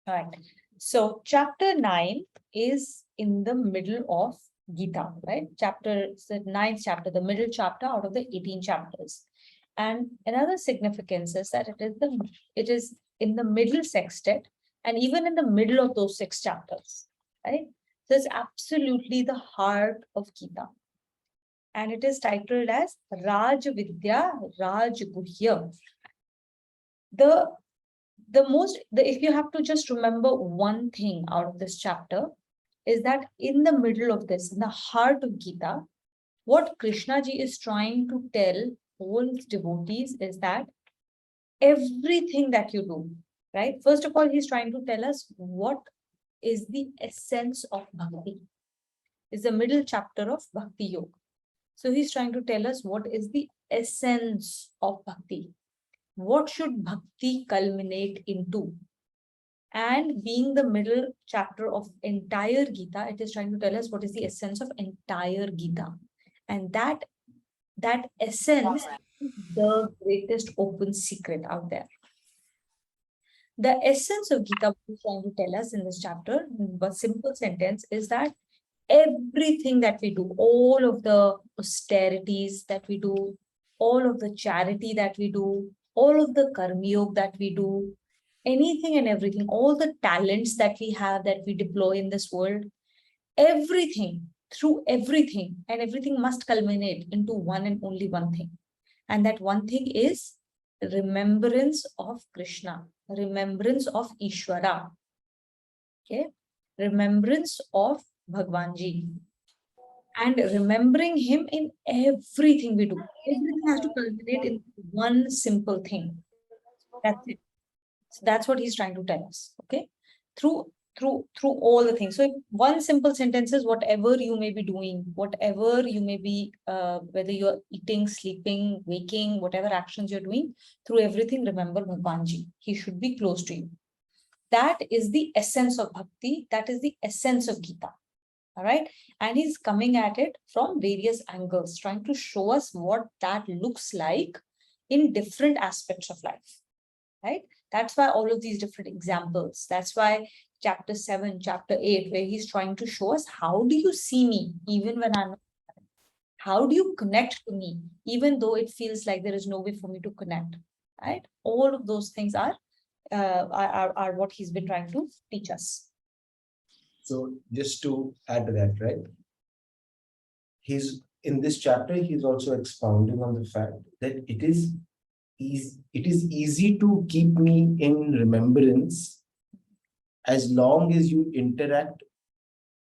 All right. So chapter 9 is in the middle of Gita, right? It's the ninth chapter, the middle chapter out of the 18 chapters. And another significance is that it is in the middle sextet and even in the middle of those 6 chapters, right? So it's absolutely the heart of Gita. And it is titled as Raj Vidya Raj Guhya. If you have to just remember one thing out of this chapter, is that in the middle of this, in the heart of Gita, what Krishna ji is trying to tell all his devotees is that everything that you do, right? First of all, he's trying to tell us what is the essence of bhakti. Is the middle chapter of Bhakti Yoga. So he's trying to tell us what is the essence of bhakti. What should bhakti culminate into? And being the middle chapter of entire Gita, it is trying to tell us what is the essence of entire Gita. And that essence is the greatest open secret out there. The essence of Gita, what he's trying to tell us in this chapter, in a simple sentence, is that everything that we do, all of the austerities that we do, all of the charity that we do, all of the karma yoga that we do, anything and everything, all the talents that we have that we deploy in this world, everything, through everything, and everything must culminate into one and only one thing. And that one thing is remembrance of Krishna, remembrance of Ishvara, okay, remembrance of Bhagwanji, and remembering him in everything we do. Everything has to culminate in one simple thing. That's it. So that's what he's trying to tell us. Okay, through all the things. So one simple sentence is whatever you may be doing, whatever you may be, whether you're eating, sleeping, waking, whatever actions you're doing, through everything, remember Bhagwanji. He should be close to you. That is the essence of bhakti. That is the essence of Gita. All right. And he's coming at it from various angles, trying to show us what that looks like in different aspects of life. Right. That's why all of these different examples. That's why chapter 7, chapter 8, where he's trying to show us how do you see me even when I'm not. How do you connect to me even though it feels like there is no way for me to connect. Right. All of those things are what he's been trying to teach us. So just to add to that, right? He's in this chapter, he's also expounding on the fact that it is easy to keep me in remembrance as long as you interact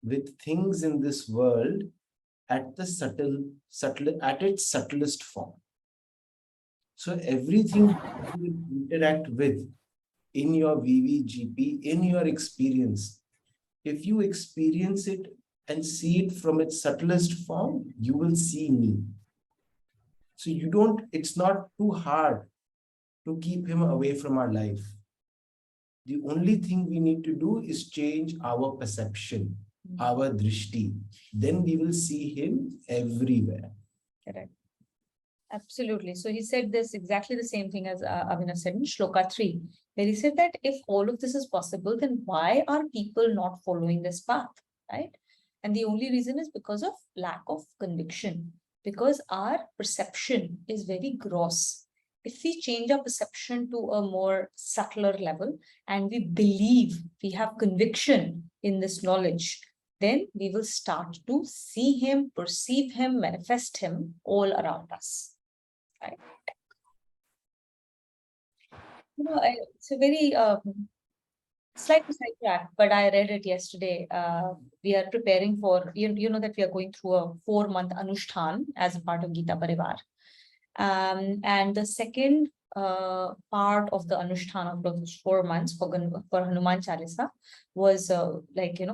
with things in this world at the at its subtlest form. So everything you interact with in your VVGP, in your experience, if you experience it and see it from its subtlest form, you will see me. So it's not too hard to keep him away from our life. The only thing we need to do is change our perception, our drishti. Then we will see him everywhere. Correct. Absolutely. So he said this exactly the same thing as Avinash said in shloka 3, where he said that if all of this is possible, then why are people not following this path, right? And the only reason is because of lack of conviction, because our perception is very gross. If we change our perception to a more subtler level and we believe, we have conviction in this knowledge, then we will start to see him, perceive him, manifest him all around us. Right. It's a very slightly sidetrack, but I read it yesterday. We are preparing for, you know that we are going through a 4-month Anushtan as a part of Gita Parivar. And the second part of the Anushtan of those 4 months for Hanuman Chalisa was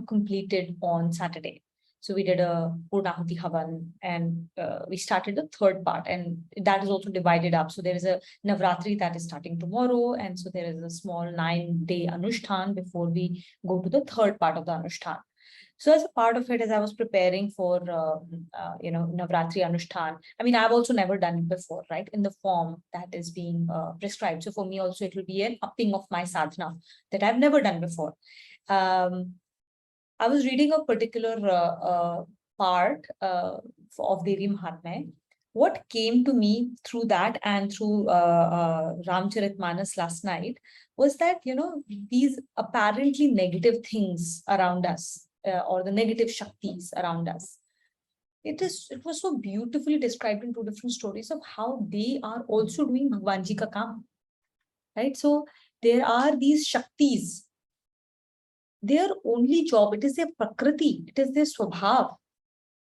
completed on Saturday. So we did a Purnahuti Havan and we started the third part, and that is also divided up. So there is a Navratri that is starting tomorrow. And so there is a small 9-day Anushtan before we go to the third part of the Anushtan. So as a part of it, as I was preparing for, Navratri Anushtan, I mean, I've also never done it before, right? In the form that is being prescribed. So for me also, it will be an upping of my sadhana that I've never done before. I was reading a particular part of Devi Mahatmya. What came to me through that and through Ramcharitmanas last night was that, these apparently negative things around us, or the negative shaktis around us, it was so beautifully described in two different stories of how they are also doing Bhagwan Ji ka kaam, right? So there are these shaktis, their only job, it is their prakriti, it is their swabhav,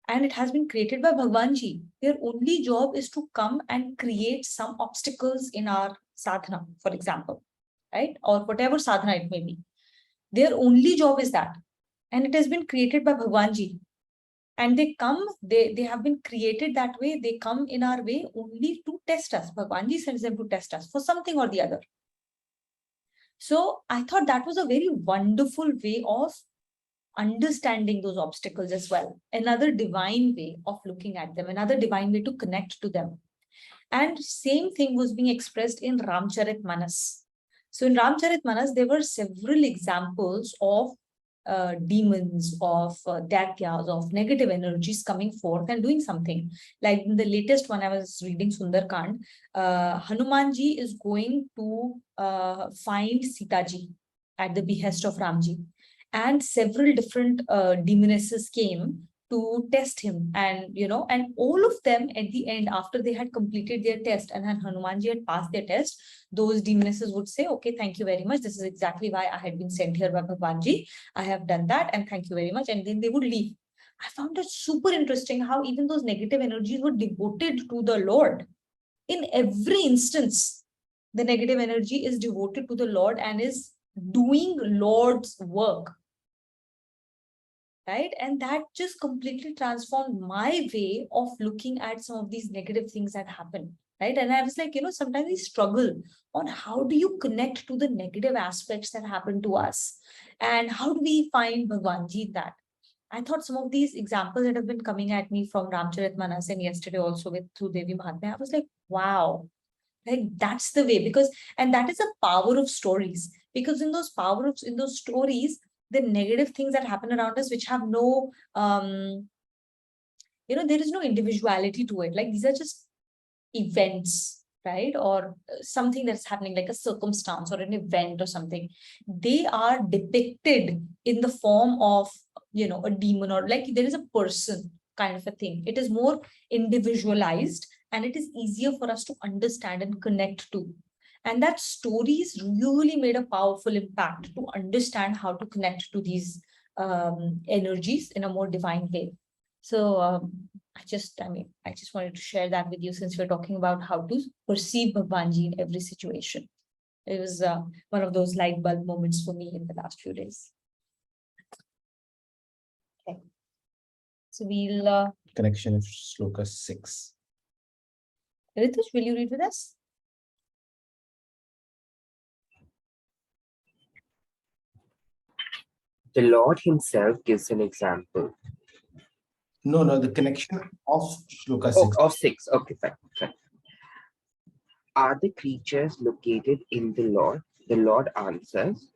and it has been created by Bhagwan Ji. Their only job is to come and create some obstacles in our sadhana, for example, right? Or whatever sadhana it may be. Their only job is that. And it has been created by Bhagwan Ji. And they come, they have been created that way. They come in our way only to test us. Bhagwan Ji sends them to test us for something or the other. So I thought that was a very wonderful way of understanding those obstacles as well. Another divine way of looking at them, another divine way to connect to them. And same thing was being expressed in Ramcharitmanas. So in Ramcharitmanas, there were several examples of demons, of daityas, of negative energies coming forth and doing something. Like in the latest one, I was reading Sundarkand, Hanumanji is going to find Sitaji at the behest of Ramji. And several different demonesses came to test him, and all of them at the end, after they had completed their test and then Hanumanji had passed their test, those demonesses would say, okay, thank you very much, this is exactly why I had been sent here by Bhagwanji, I have done that, and thank you very much, and then they would leave. I found it super interesting how even those negative energies were devoted to the Lord. In every instance, the negative energy is devoted to the Lord and is doing Lord's work, right? And that just completely transformed my way of looking at some of these negative things that happen, right? And I was like, sometimes we struggle on how do you connect to the negative aspects that happen to us, and how do we find Bhagwanji in that? I thought some of these examples that have been coming at me from Ramcharitmanas and yesterday also with through Devi Mahatmya, I was like, wow, like that's the way. Because, and that is the power of stories, because in those stories, the negative things that happen around us, which have no there is no individuality to it, like these are just events, right? Or something that's happening, like a circumstance or an event or something, they are depicted in the form of a demon, or like there is a person kind of a thing. It is more individualized and it is easier for us to understand and connect to. And that stories really made a powerful impact to understand how to connect to these energies in a more divine way. So I just wanted to share that with you, since we're talking about how to perceive Bhagwanji in every situation. It was one of those light bulb moments for me in the last few days. Okay. So we'll Connection of shloka 6. Ritush, will you read with us? The Lord himself gives an example. No, the connection of shloka 6. Oh, of 6. Okay, fine. Are the creatures located in the Lord? The Lord answers.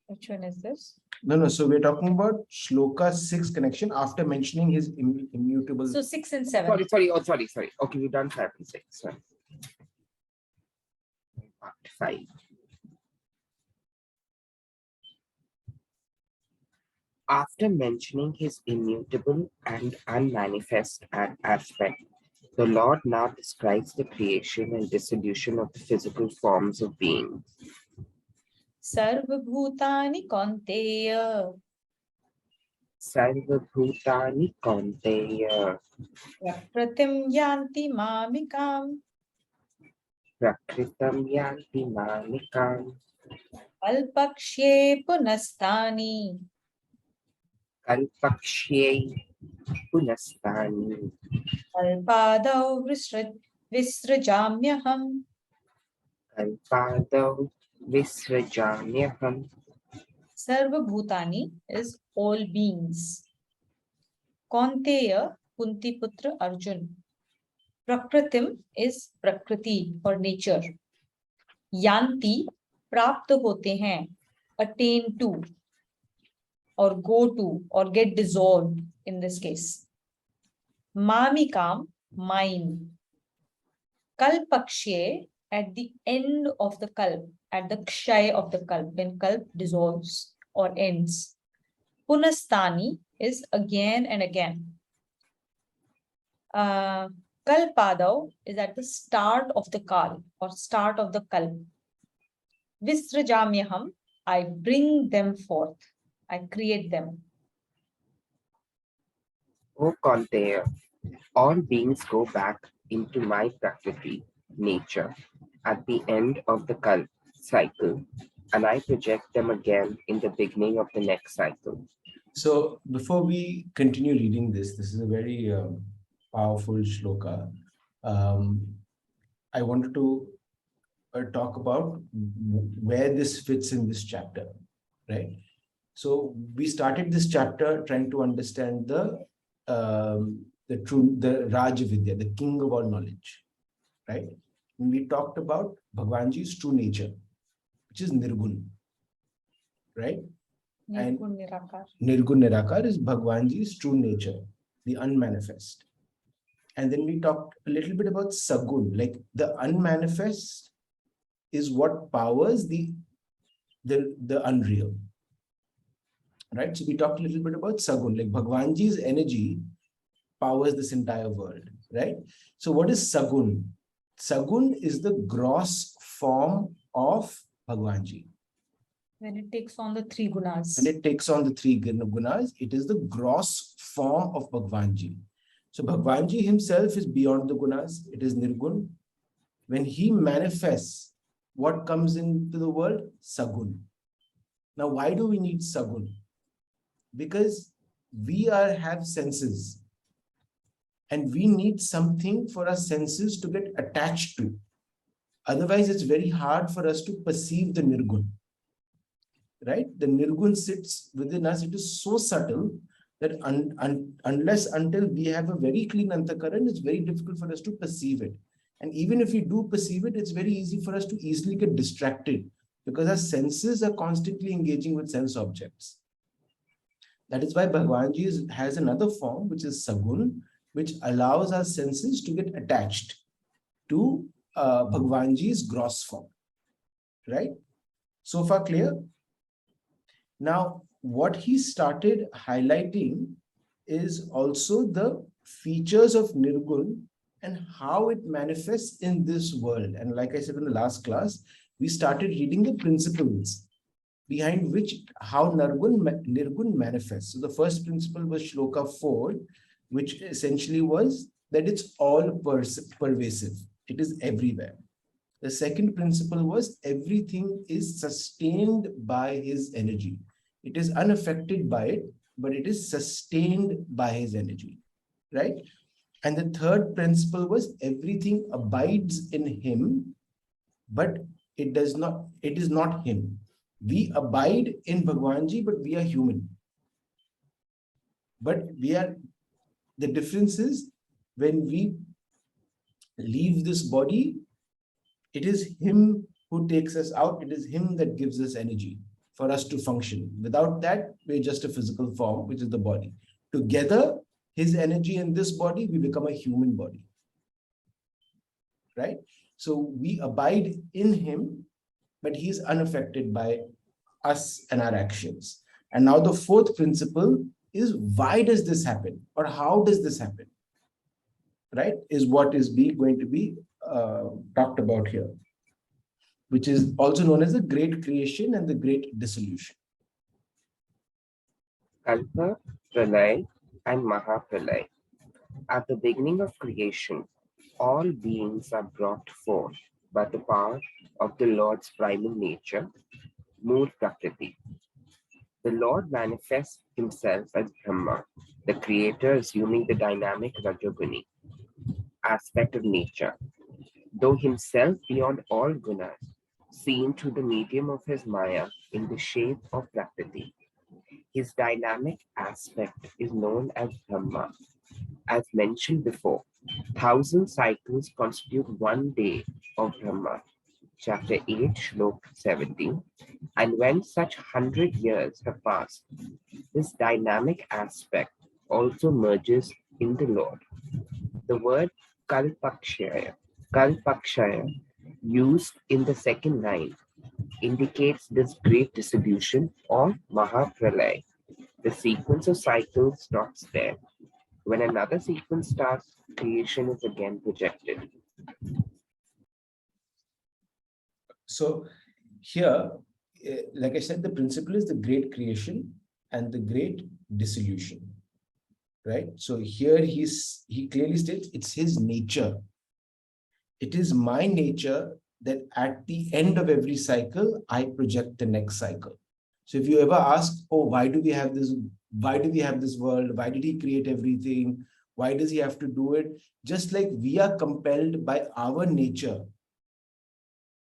Which one is this? No. So we're talking about shloka 6 connection after mentioning his immutable. So 6 and 7. Sorry. Okay, we've done 5 and 6. Sorry. Part 5. After mentioning his immutable and unmanifest aspect, the Lord now describes the creation and dissolution of the physical forms of beings. Sarvabhutani Kaunteya. Sarvabhutani Kaunteya. Prakratim yanti mamikam. Prakritam yanti mamikam. Alpakshe punastani. Kalpakshye punastani. Alpadau visrajamyaham. Kalpadau visrajamyaham. Sarva Bhutani is all beings. Kaunteya, Kunti Putra Arjun. Prakritim is Prakriti or nature. Yanti, प्राप्त होते हैं, attain to, or go to, or get dissolved in this case. Mamikam, mine. Kalpakshe, at the end of the kalp, at the kshay of the kalp, when kalp dissolves or ends. Punastani is again and again. Kalpadav is at the start of the kal or start of the kalp. Visrajamyaham, I bring them forth, I create them. O Kaunteya, all beings go back into my Prakriti, nature, at the end of the cycle, and I project them again in the beginning of the next cycle. So before we continue reading this is a very powerful shloka. I wanted to talk about where this fits in this chapter, right? So we started this chapter trying to understand the Raja Vidya, the king of all knowledge, right? And we talked about Bhagwanji's true nature, which is Nirgun, right? And Nirgun Nirakar. Nirgun Nirakar is Bhagwanji's true nature, the unmanifest. And then we talked a little bit about Sagun, like the unmanifest is what powers the unreal, right? So we talked a little bit about Sagun, like Bhagwanji's energy powers this entire world, right? So what is Sagun? Sagun is the gross form of Bhagwanji. When it takes on the three gunas. When it takes on the three gunas, it is the gross form of Bhagwanji. So Bhagwanji himself is beyond the gunas. It is Nirgun. When he manifests, what comes into the world? Sagun. Now, why do we need Sagun? Because we have senses. And we need something for our senses to get attached to. Otherwise, it's very hard for us to perceive the Nirgun. Right? The Nirgun sits within us. It is so subtle that unless until we have a very clean Antakaran, it's very difficult for us to perceive it. And even if we do perceive it, it's very easy for us to easily get distracted because our senses are constantly engaging with sense objects. That is why Bhagwanji has another form, which is Sagun, which allows our senses to get attached to Bhagwanji's gross form. Right? So far clear? Now, what he started highlighting is also the features of Nirgun and how it manifests in this world. And like I said in the last class, we started reading the principles behind which how Nirgun manifests. So the first principle was shloka 4, which essentially was that it's all pervasive. It is everywhere. The second principle was everything is sustained by his energy. It is unaffected by it, but it is sustained by his energy, right? And the third principle was everything abides in him, but it is not him. We abide in Bhagwanji, but we are human. But the difference is when we leave this body, it is him who takes us out. It is him that gives us energy for us to function. Without that, we're just a physical form, which is the body. Together, his energy and this body, we become a human body. Right? So we abide in him, but he is unaffected by us and our actions. And now the fourth principle is why does this happen? Or how does this happen? Right? Is what is going to be talked about here, which is also known as the great creation and the great dissolution. Kalpa, Pralay, and Mahapralay. At the beginning of creation, all beings are brought forth by the power of the Lord's primal nature, Mool Prakriti. The Lord manifests himself as Brahma, the creator assuming the dynamic Rajoguni aspect of nature. Though himself beyond all gunas, seen through the medium of his Maya in the shape of Prakriti. His dynamic aspect is known as Brahma. As mentioned before, 1,000 cycles constitute 1 day of Brahma, chapter 8, shloka 17. And when such 100 years have passed, this dynamic aspect also merges in the Lord. The word kalpakshaya, used in the second line, indicates this great dissolution or Mahapralay. The sequence of cycles stops there. When another sequence starts, creation is again projected. So here, like I said, the principle is the great creation and the great dissolution, right? So here he clearly states it's his nature. It is my nature that at the end of every cycle, I project the next cycle. So if you ever ask, oh, why do we have this? Why do we have this world? Why did he create everything? Why does he have to do it? Just like we are compelled by our nature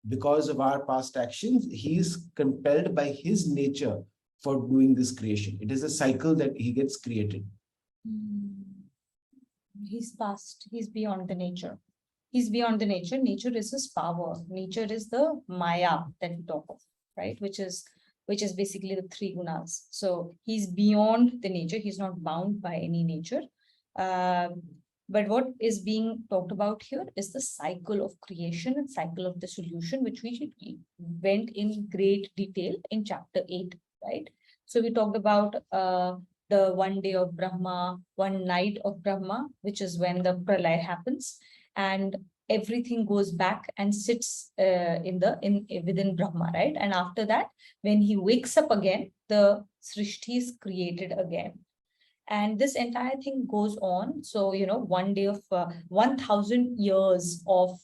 because of our past actions, he is compelled by his nature for doing this creation. It is a cycle that he gets created. He's past, he's beyond the nature. He's beyond the nature. Nature is his power. Nature is the Maya that we talk of, right? Which is basically the three gunas. So he's beyond the nature. He's not bound by any nature. But what is being talked about here is the cycle of creation and cycle of dissolution, which we went in great detail in chapter 8, right? So we talked about the 1 day of Brahma, 1 night of Brahma, which is when the pralay happens, and everything goes back and sits within Brahma, right? And after that, when he wakes up again, the Srishti is created again. And this entire thing goes on. So, 1 day of 1,000 years of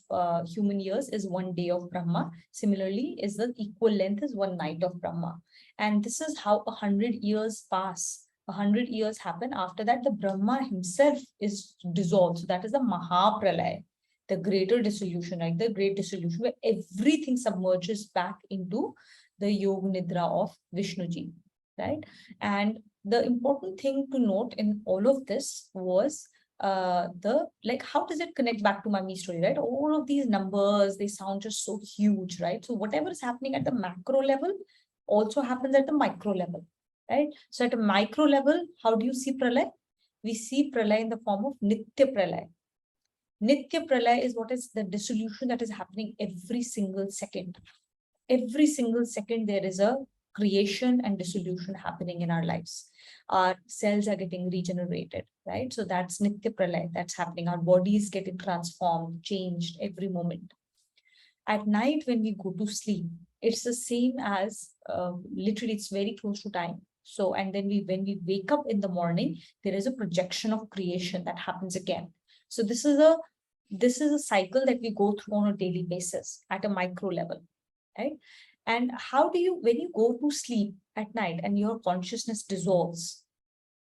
human years is 1 day of Brahma. Similarly, is the equal length is 1 night of Brahma. And this is how 100 years pass. 100 years happen. After that, the Brahma himself is dissolved. So that is the Mahapralaya, the greater dissolution, right? The great dissolution where everything submerges back into the Yoga Nidra of Vishnuji, right? And the important thing to note in all of this was how does it connect back to my me story, right? All of these numbers, they sound just so huge, right? So whatever is happening at the macro level also happens at the micro level, right? So at a micro level, how do you see pralay? We see pralay in the form of nitya pralay. Nitya pralay is what is the dissolution that is happening every single second. Every single second, there is a creation and dissolution happening in our lives. Our cells are getting regenerated, right? So that's Nitya Pralay, that's happening. Our bodies getting transformed, changed every moment. At night, when we go to sleep, it's the same as literally, it's very close to time. So, and then when we wake up in the morning, there is a projection of creation that happens again. So this is a cycle that we go through on a daily basis at a micro level, right? And how do you, when you go to sleep at night and your consciousness dissolves,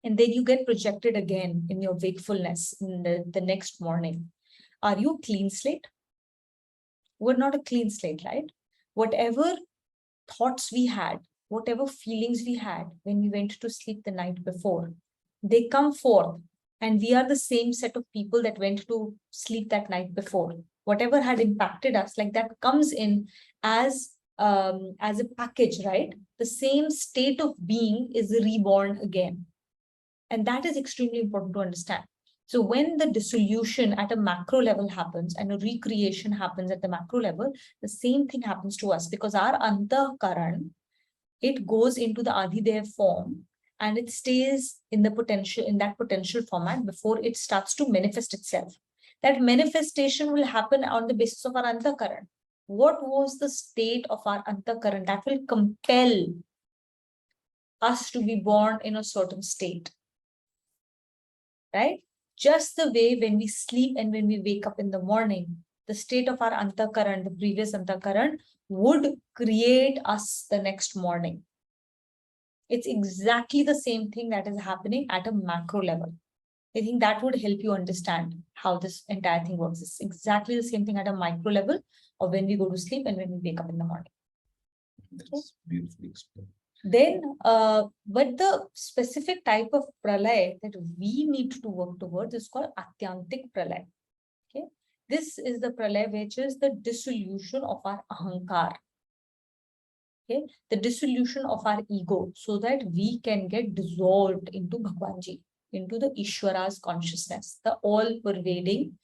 and then you get projected again in your wakefulness in the next morning, are you a clean slate? We're not a clean slate, right? Whatever thoughts we had, whatever feelings we had when we went to sleep the night before, they come forth, and we are the same set of people that went to sleep that night before. Whatever had impacted us, like that comes in as a package, right? The same state of being is reborn again. And that is extremely important to understand. So when the dissolution at a macro level happens and a recreation happens at the macro level, the same thing happens to us, because our antakaran, it goes into the Adhidev form and it stays in that potential format before it starts to manifest itself. That manifestation will happen on the basis of our antakaran. What was the state of our antakaran that will compel us to be born in a certain state, right? Just the way when we sleep and when we wake up in the morning, the state of our antakaran, the previous antakaran, would create us the next morning. It's exactly the same thing that is happening at a macro level. I think that would help you understand how this entire thing works. It's exactly the same thing at a micro level of when we go to sleep and when we wake up in the morning. That's beautifully explained. Then, but the specific type of pralay that we need to work towards is called atyantik pralay. Okay, this is the pralay which is the dissolution of our ahankar. Okay, the dissolution of our ego, so that we can get dissolved into Bhagwanji, into the Ishwara's consciousness, the all-pervading,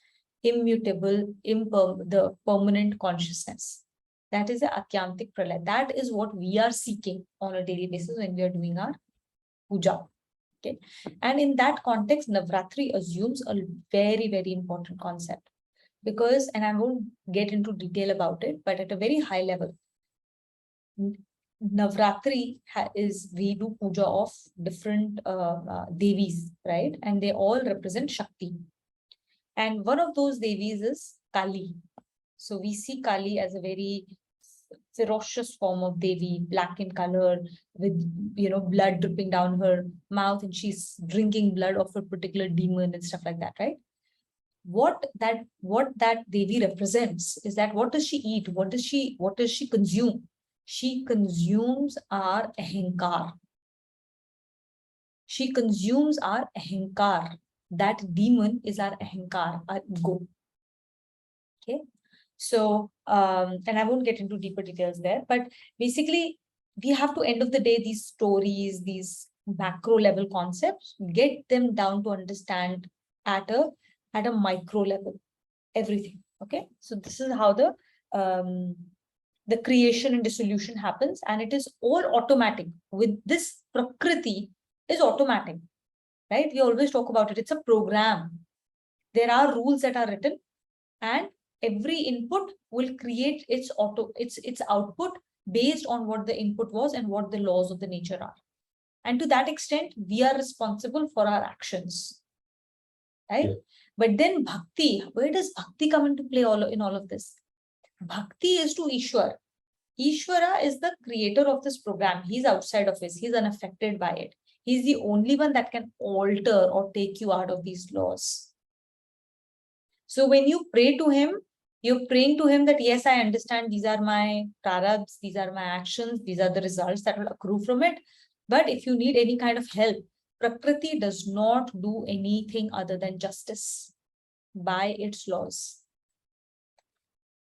immutable, the permanent consciousness. That is the Atyantik Pralay. That is what we are seeking on a daily basis when we are doing our puja. Okay. And in that context, Navratri assumes a very, very important concept. Because, and I won't get into detail about it, but at a very high level, Navratri is, we do puja of different devis, right? And they all represent Shakti. And one of those devis is Kali. So we see Kali as a very ferocious form of Devi, black in color, with blood dripping down her mouth, and she's drinking blood of a particular demon and stuff like that, right? What that Devi represents is that what does she eat? What does she consume? She consumes our ahankar. She consumes our ahankar. That demon is our ahankar, our ego. Okay. So, and I won't get into deeper details there, but basically, we have to, end of the day, these stories, these macro level concepts, get them down to understand at a micro level, everything. Okay. So this is how the creation and dissolution happens, and it is all automatic. With this, Prakriti is automatic, right? We always talk about it. It's a program. There are rules that are written, and every input will create its output based on what the input was and what the laws of the nature are. And to that extent, we are responsible for our actions, right? Yeah. But then bhakti, where does bhakti come into play in all of this? Bhakti is to Ishwar. Ishwara is the creator of this program. He's outside of it. He's unaffected by it. He's the only one that can alter or take you out of these laws. So when you pray to him, you're praying to him that, yes, I understand these are my prarabdhas, these are my actions, these are the results that will accrue from it. But if you need any kind of help, Prakriti does not do anything other than justice by its laws.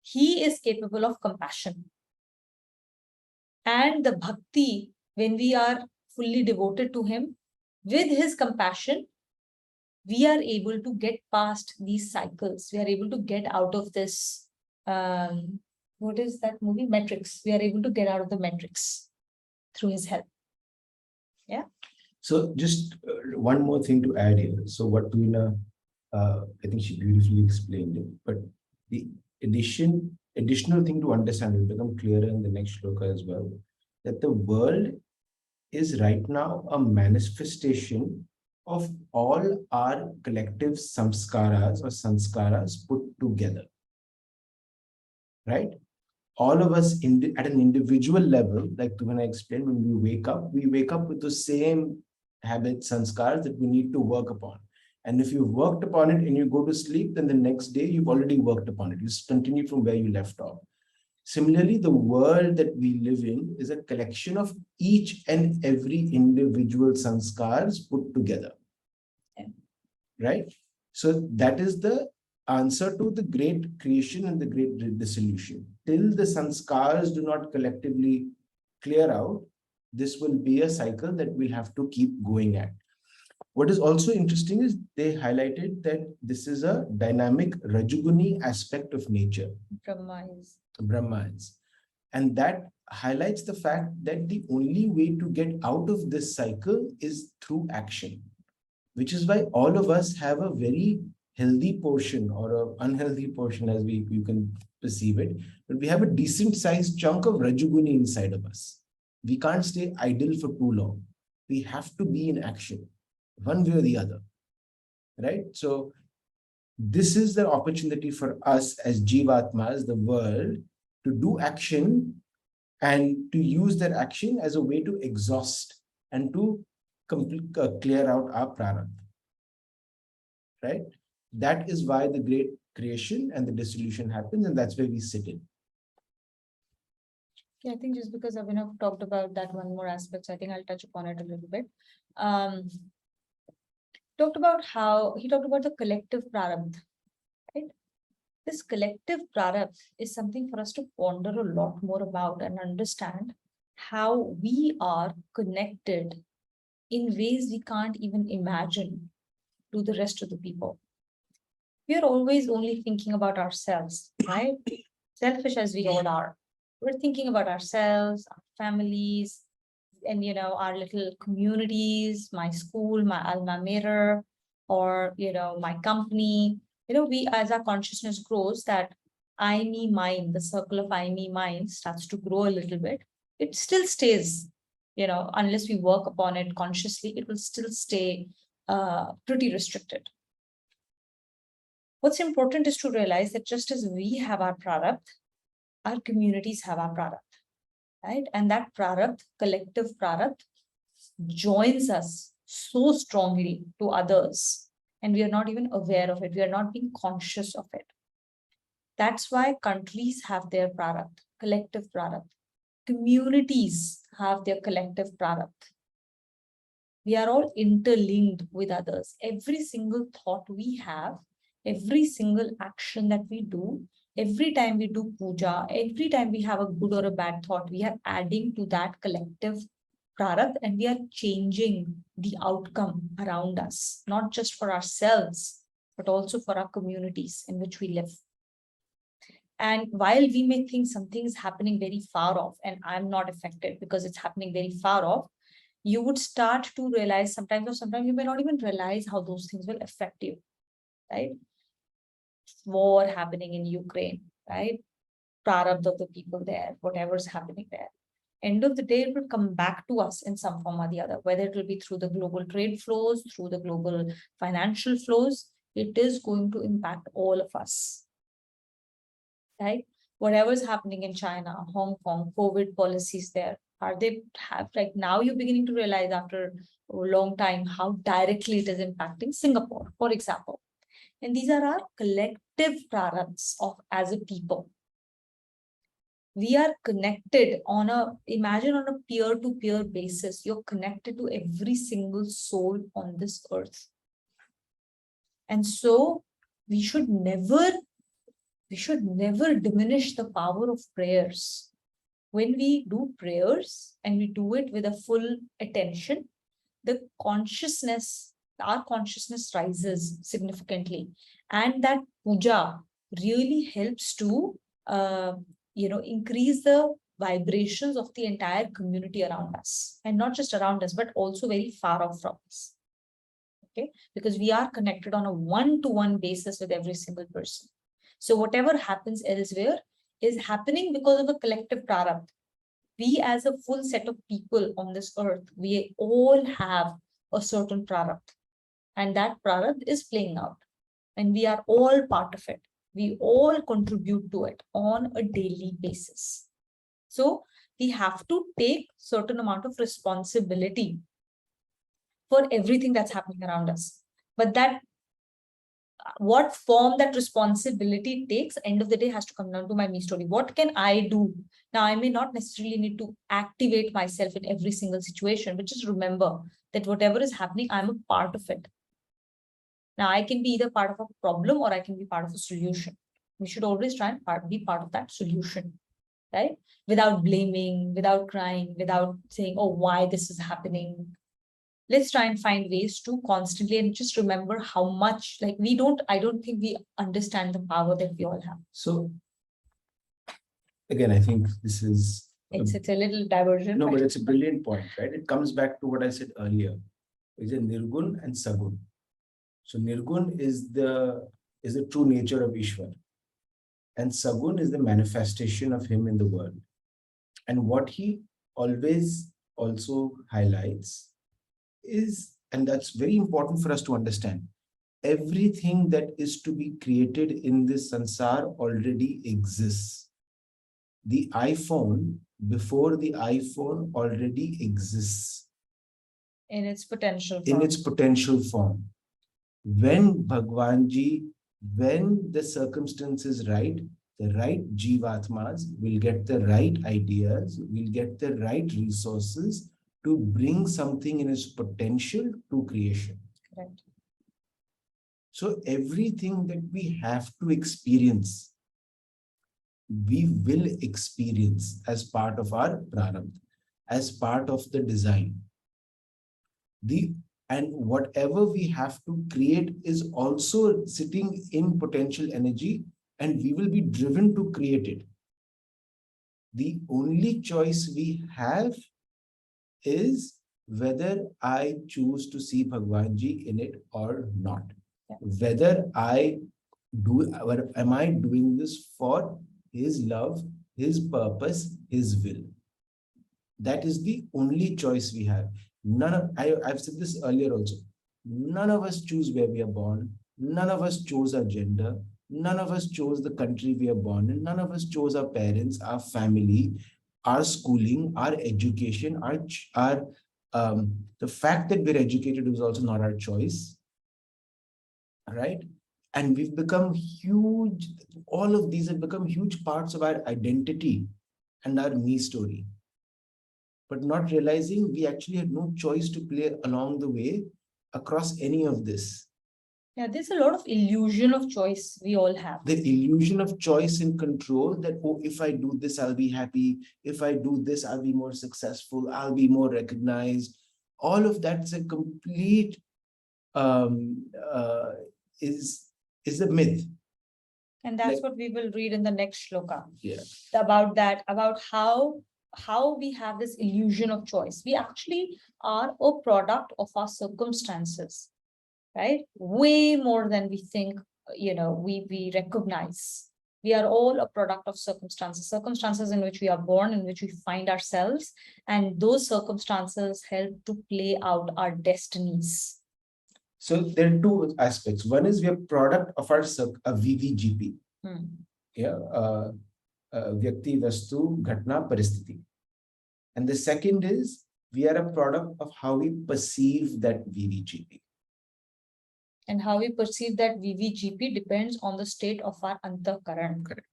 He is capable of compassion. And the bhakti, when we are fully devoted to him, with his compassion, we are able to get past these cycles. We are able to get out of this, what is that movie? Matrix. We are able to get out of the matrix through his help. Yeah. So just one more thing to add here. So what Veena, I think she beautifully explained it, but the additional thing to understand will become clearer in the next shloka as well, that the world is right now a manifestation of all our collective samskaras or sanskaras put together, right? All of us at an individual level, like when I explained, when we wake up with the same habits, sanskars that we need to work upon. And if you've worked upon it and you go to sleep, then the next day you've already worked upon it. You continue from where you left off. Similarly, the world that we live in is a collection of each and every individual sanskars put together. Yeah. Right? So that is the answer to the great creation and the great dissolution. Till the sanskars do not collectively clear out, this will be a cycle that we'll have to keep going at. What is also interesting is they highlighted that this is a dynamic Rajuguni aspect of nature. Brahma is. And that highlights the fact that the only way to get out of this cycle is through action, which is why all of us have a very healthy portion or an unhealthy portion, as you can perceive it, but we have a decent sized chunk of Rajuguni inside of us. We can't stay idle for too long. We have to be in action, one way or the other, right? So this is the opportunity for us as Jivatmas, the world, to do action and to use that action as a way to exhaust and to clear out our prarabdha. right? That is why the great creation and the dissolution happens, and that's where we sit in. Yeah, I think just because Abhinav talked about that one more aspect, so I think I'll touch upon it a little bit. Um, talked about how he talked about the collective prarabdha, right? This collective prarabdha is something for us to ponder a lot more about and understand how we are connected in ways we can't even imagine to the rest of the people. We are always only thinking about ourselves, right? Selfish as we all are. We're thinking about ourselves, our families, and our little communities, my school, my alma mater, or my company. We, as our consciousness grows, that I, me, mine, the circle of I, me, mine starts to grow a little bit. It still stays, unless we work upon it consciously, it will still stay pretty restricted. What's important is to realize that just as we have our prarabdha, our communities have our prarabdha, right? And that prarabdha, collective prarabdha, joins us so strongly to others, and we are not even aware of it. We are not being conscious of it. That's why countries have their prarabdha, collective prarabdha. Communities have their collective prarabdha. We are all interlinked with others. Every single thought we have, every single action that we do, every time we do puja, every time we have a good or a bad thought, we are adding to that collective prarabdha, and we are changing the outcome around us, not just for ourselves, but also for our communities in which we live. And while we may think something is happening very far off, and I'm not affected because it's happening very far off, you would start to realize sometimes you may not even realize how those things will affect you, right? War happening in Ukraine, right? Prarabdha of the people there, whatever's happening there. End of the day, it will come back to us in some form or the other, whether it will be through the global trade flows, through the global financial flows, it is going to impact all of us, right? Whatever's happening in China, Hong Kong, COVID policies there, are they have like now you're beginning to realize after a long time how directly it is impacting Singapore, for example. And these are our collective prarabdhas of as a people. We are connected on imagine on a peer-to-peer basis, you're connected to every single soul on this earth. And so we should never diminish the power of prayers. When we do prayers and we do it with a full attention, our consciousness rises significantly. And that puja really helps to, increase the vibrations of the entire community around us, and not just around us, but also very far off from us. Okay, because we are connected on a one-to-one basis with every single person. So whatever happens elsewhere is happening because of a collective prarabdha. We as a full set of people on this earth, we all have a certain prarabdha, and that prarabdha is playing out, and we are all part of it. We all contribute to it on a daily basis. So we have to take certain amount of responsibility for everything that's happening around us. But that what form that responsibility takes, end of the day, has to come down to my me story. What can I do? Now, I may not necessarily need to activate myself in every single situation, but just remember that whatever is happening, I'm a part of it. Now, I can be either part of a problem or I can be part of a solution. We should always try and be part of that solution, right? Without blaming, without crying, without saying, oh, why this is happening. Let's try and find ways to constantly, and just remember how much, like I don't think we understand the power that we all have. So again, I think this is it's a little diversion. No, but it's a brilliant point, right? It comes back to what I said earlier. Is a Nirgun and Sagun. So Nirgun is the true nature of Ishwar. And Sagun is the manifestation of him in the world. And what he always also highlights is, and that's very important for us to understand, everything that is to be created in this sansar already exists. The iPhone, before the iPhone, already exists. In its potential form. In its potential form. When Bhagwanji, when the circumstance is right, the right Jivatmas will get the right ideas, will get the right resources to bring something in its potential to creation. Correct. So everything that we have to experience, we will experience as part of our prarabdha, as part of the design. And whatever we have to create is also sitting in potential energy, and we will be driven to create it. The only choice we have is whether I choose to see Bhagwanji in it or not. Yeah. Whether I do, or am I doing this for his love, his purpose, his will. That is the only choice we have. I've said this earlier also. None of us choose where we are born. None of us chose our gender. None of us chose the country we are born in. None of us chose our parents, our family, our schooling, our education, our the fact that we're educated was also not our choice, right? And we've become huge. All of these have become huge parts of our identity and our me story, but not realizing we actually had no choice to play along the way across any of this. Yeah, there's a lot of illusion of choice we all have. The illusion of choice and control that, oh, if I do this, I'll be happy. If I do this, I'll be more successful. I'll be more recognized. All of that's a complete um, uh, is a myth. And that's what we will read in the next shloka. Yeah. About that, about how we have this illusion of choice. We actually are a product of our circumstances, right? Way more than we think, we recognize. We are all a product of circumstances in which we are born, in which we find ourselves, and those circumstances help to play out our destinies. So there are two aspects. One is we are product of our VVGP. Yeah, Vyakti, Vastu, Ghatna, Paristhiti. And the second is we are a product of how we perceive that VVGP. And how we perceive that VVGP depends on the state of our antakaran. Correct.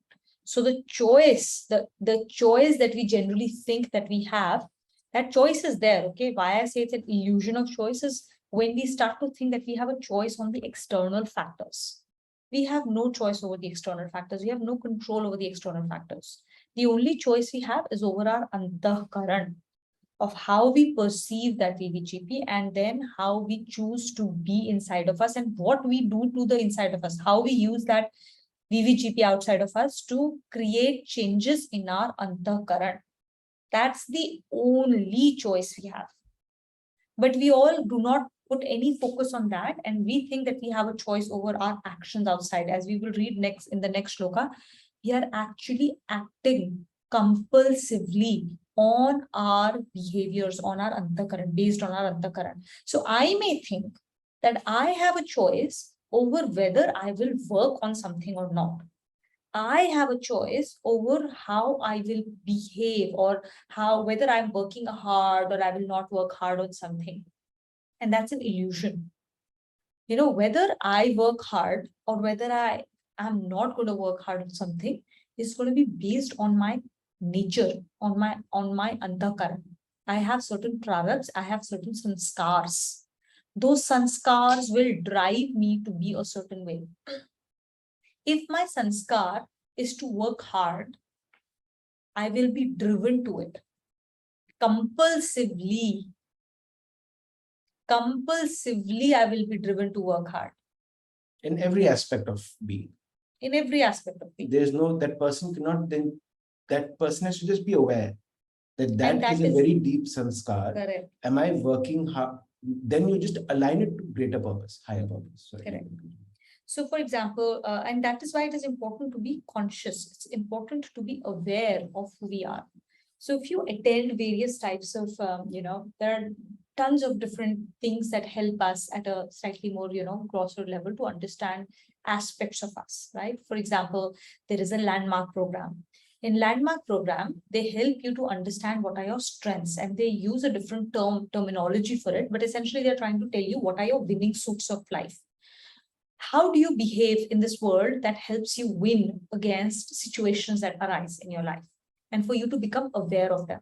So the choice, the choice that we generally think that we have, that choice is there. Okay, why I say it's an illusion of choice is when we start to think that we have a choice on the external factors. We have no choice over the external factors. We have no control over the external factors. The only choice we have is over our antakaran, of how we perceive that VVGP, and then how we choose to be inside of us and what we do to the inside of us, how we use that VVGP outside of us to create changes in our antakaran. That's the only choice we have. But we all do not put any focus on that, and we think that we have a choice over our actions outside. As we will read next in the next shloka, we are actually acting compulsively on our behaviors, on our antakaran, based on our antakaran. So I may think that I have a choice over whether I will work on something or not. I have a choice over how I will behave, or whether I'm working hard or I will not work hard on something. And that's an illusion. Whether I work hard or whether I am not going to work hard on something is going to be based on my nature, on my antakaran. I have certain prarabdhas, I have certain sanskars. Those sanskars will drive me to be a certain way. If my sanskar is to work hard, I will be driven to it compulsively. I will be driven to work hard. In every aspect of being. In every aspect of being. There's no, that person cannot then, that person has to just be aware that that is a is very deep sanskar. Correct. Am I working hard? Then you just align it to greater purpose, higher purpose. Sorry. Correct. So, for example, and that is why it is important to be conscious. It's important to be aware of who we are. So if you attend various types of, there are tons of different things that help us at a slightly more, grosser level to understand aspects of us, right? For example, there is a landmark program. In landmark program, they help you to understand what are your strengths, and they use a different terminology for it, but essentially they're trying to tell you what are your winning suits of life. How do you behave in this world that helps you win against situations that arise in your life, and for you to become aware of them?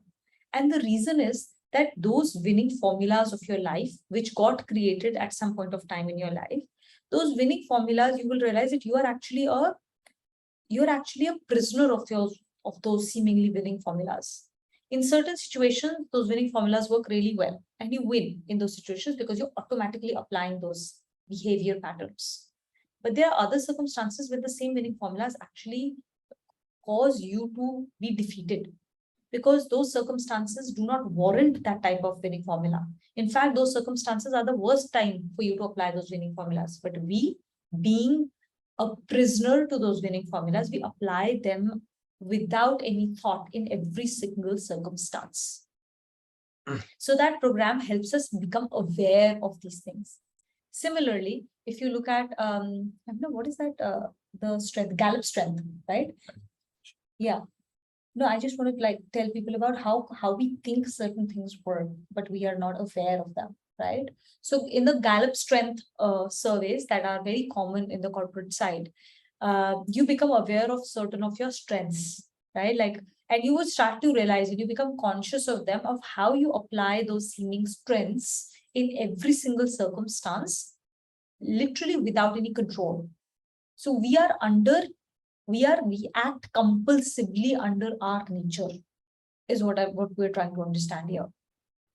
And the reason is that those winning formulas of your life, which got created at some point of time in your life, those winning formulas, you will realize that you're actually a prisoner of those seemingly winning formulas. In certain situations, those winning formulas work really well, and you win in those situations because you're automatically applying those behavior patterns. But there are other circumstances where the same winning formulas actually cause you to be defeated, because those circumstances do not warrant that type of winning formula. In fact, those circumstances are the worst time for you to apply those winning formulas. But we, being a prisoner to those winning formulas, we apply them without any thought in every single circumstance. So that program helps us become aware of these things. Similarly, if you look at, I don't know, what is that? The strength, Gallup strength, right? Yeah. No, I just want to like tell people about how we think certain things work, but we are not aware of them, right? So in the Gallup strength surveys that are very common in the corporate side, you become aware of certain of your strengths, right? Like, and you would start to realize, and you become conscious of them, of how you apply those seeming strengths in every single circumstance, literally without any control. So we act compulsively under our nature, is what we're trying to understand here.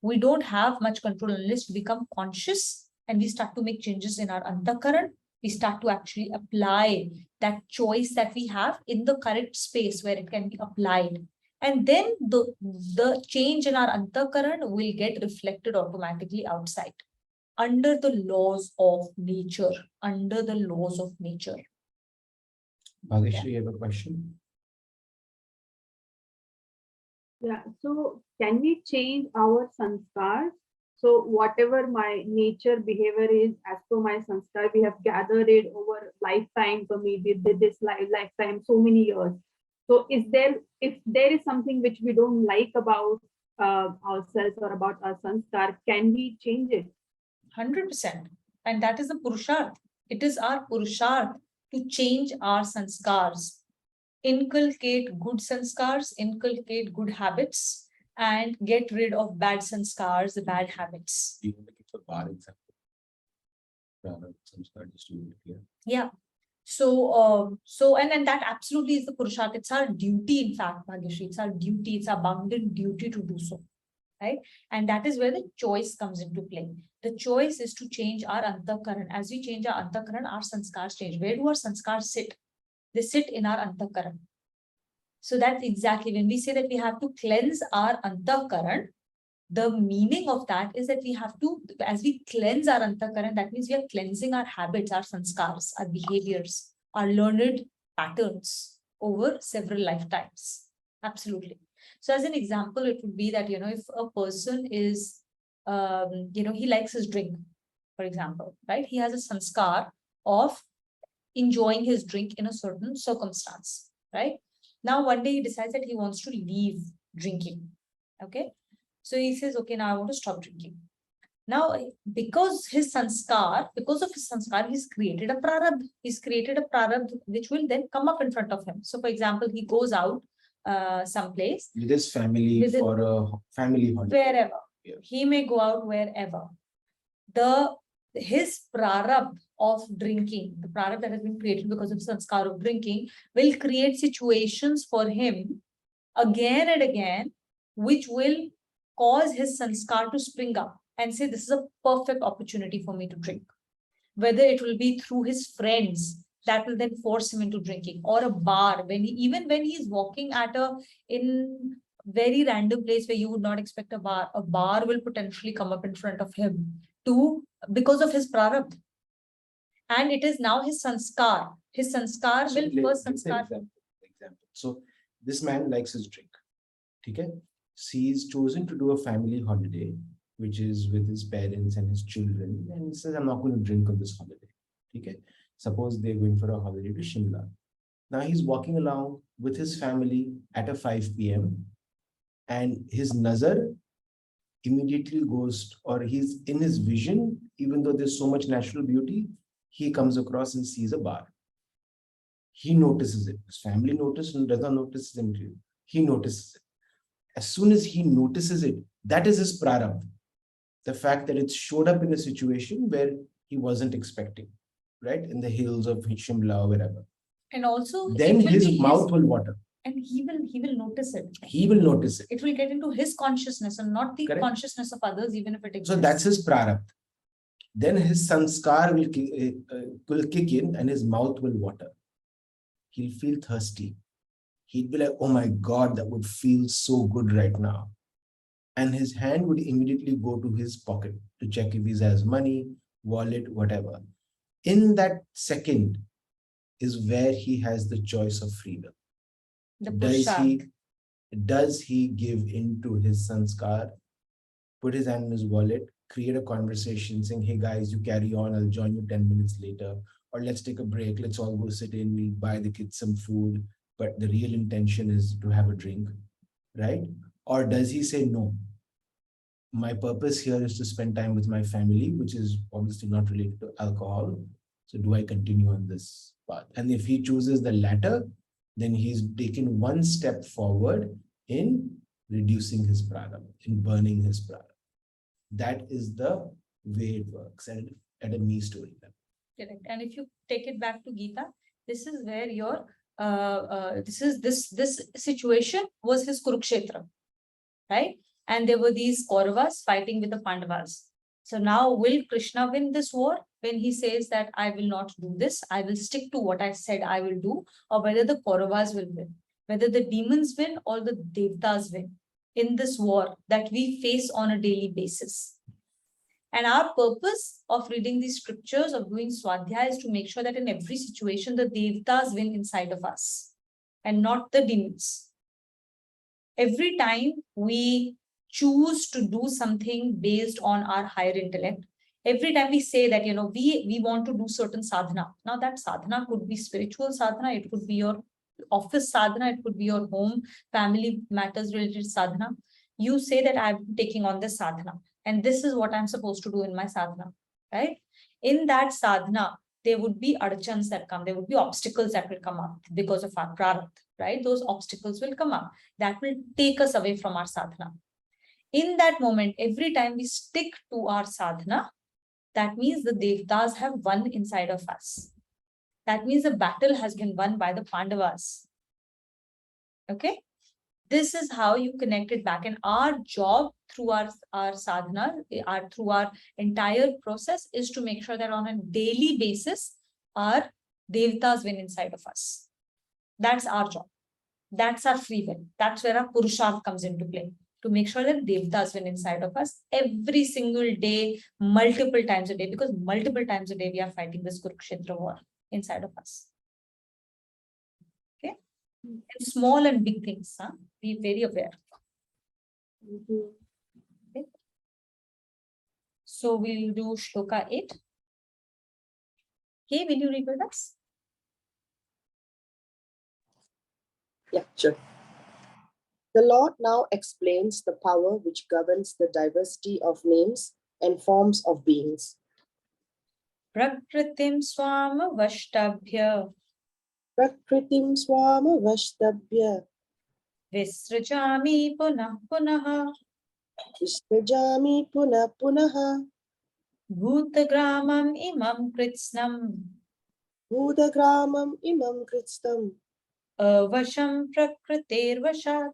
We don't have much control unless we become conscious and we start to make changes in our antakaran. We start to actually apply that choice that we have in the correct space where it can be applied. And then the change in our antakaran will get reflected automatically outside, under the laws of nature, under the laws of nature. Bhagesh, you have a question? Yeah, so can we change our sanskar? So whatever my nature behavior is, as per my sanskar, we have gathered it over lifetimes, or maybe this lifetime, so many years. So if there is something which we don't like about ourselves or about our sanskar, can we change it? 100%. And that is the purusharth. It is our purusharth to change our sanskars, inculcate good sanskars, inculcate good habits, and get rid of bad sanskars, the bad habits. You want to give a bar example? Just to be clear. Yeah. And that absolutely is the purusharth. It's our duty, in fact, Bhagyashree. It's our duty, it's our bounden duty to do so. Right? And that is where the choice comes into play. The choice is to change our antakaran. As we change our antakaran, our sanskars change. Where do our sanskars sit? They sit in our antakaran. So that's exactly when we say that we have to cleanse our antakaran, the meaning of that is that we have to, as we cleanse our antakaran, that means we are cleansing our habits, our sanskars, our behaviors, our learned patterns over several lifetimes. Absolutely. So as an example, it would be that, if a person is, he likes his drink, for example, right? He has a sanskar of enjoying his drink in a certain circumstance, right? Now, one day he decides that he wants to leave drinking. Okay. So he says, okay, now I want to stop drinking. Now, because of his sanskar, he's created a prarabdha. He's created a prarabdha which will then come up in front of him. So, for example, he goes out someplace with his family for a family holiday. Wherever. Yeah. He may go out wherever. His prarabdha of drinking, the prarabdha that has been created because of sanskar of drinking, will create situations for him again and again, which will cause his sanskar to spring up and say, this is a perfect opportunity for me to drink. Whether it will be through his friends that will then force him into drinking, or a bar, even when he is walking in very random place where you would not expect a bar will potentially come up in front of him because of his prarabdha. And it is now his sanskar. His sanskar So will first sanskar. Example. So this man likes his drink. Okay? He's chosen to do a family holiday, which is with his parents and his children, and he says, I'm not going to drink on this holiday. Okay? Suppose they're going for a holiday to Shimla. Now he's walking along with his family at a 5 p.m. and his nazar immediately goes, or he's in his vision, even though there's so much natural beauty, he comes across and sees a bar. He notices it. His family notices and does not notice it. He notices it. As soon as he notices it, that is his prarabdha. The fact that it showed up in a situation where he wasn't expecting, right? In the hills of Shimla or wherever. And also, Then it will his be mouth will water. and he will notice it. He will notice it. It will get into his consciousness and not the Correct. consciousness of others, even if it exists. So that's his prarabdha. Then his sanskar will kick in and his mouth will water. He'll feel thirsty. He'd be like, oh my God, that would feel so good right now. And his hand would immediately go to his pocket to check if he has money, wallet, whatever. In that second is where he has the choice of freedom. The Does he give in to his sanskar, put his hand in his wallet, create a conversation saying, hey guys, you carry on, I'll join you 10 minutes later, or let's take a break, let's all go sit in, we'll buy the kids some food, but the real intention is to have a drink, right? Or does he say, no, my purpose here is to spend time with my family, which is obviously not related to alcohol. So do I continue on this path? And if he chooses the latter, then he's taken one step forward in reducing his prarabdha, in burning his prarabdha. That is the way it works at a me story level. Correct. And if you take it back to Gita, this is where your this situation was his Kurukshetra, right? And there were these Kauravas fighting with the Pandavas. So now will Krishna win this war when he says that I will not do this, I will stick to what I said I will do, or whether the Kauravas will win, whether the demons win or the Devtas win in this war that we face on a daily basis. And our purpose of reading these scriptures, of doing Swadhyaya, is to make sure that in every situation, the Devtas win inside of us and not the demons. Every time we choose to do something based on our higher intellect, every time we say that, we want to do certain sadhana. Now that sadhana could be spiritual sadhana, it could be your office sadhana, it could be your home, family matters related sadhana. You say that I'm taking on this sadhana and this is what I'm supposed to do in my sadhana, right? In that sadhana, there would be archans that come, there would be obstacles that will come up because of our prarabdha, right? Those obstacles will come up. That will take us away from our sadhana. In that moment, every time we stick to our sadhana, that means the Devtas have won inside of us. That means the battle has been won by the Pandavas. Okay? This is how you connect it back. And our job through our sadhana, through our entire process, is to make sure that on a daily basis, our Devtas win inside of us. That's our job. That's our free will. That's where our Purusharth comes into play. To make sure that Devtas win inside of us every single day, multiple times a day, because multiple times a day we are fighting this Kurukshetra war inside of us. Okay? And small and big things, be very aware. Okay. So we'll do shloka 8. Okay, will you read with us? Yeah, sure. The Lord now explains the power which governs the diversity of names and forms of beings. Prakritim swama vashtabhya Prakritim swama vashtabhya visrajami punah punah visrajami punah punah bhutagramam imam kritsnam bhudagramam imam kritstam avasham prakritir vashat.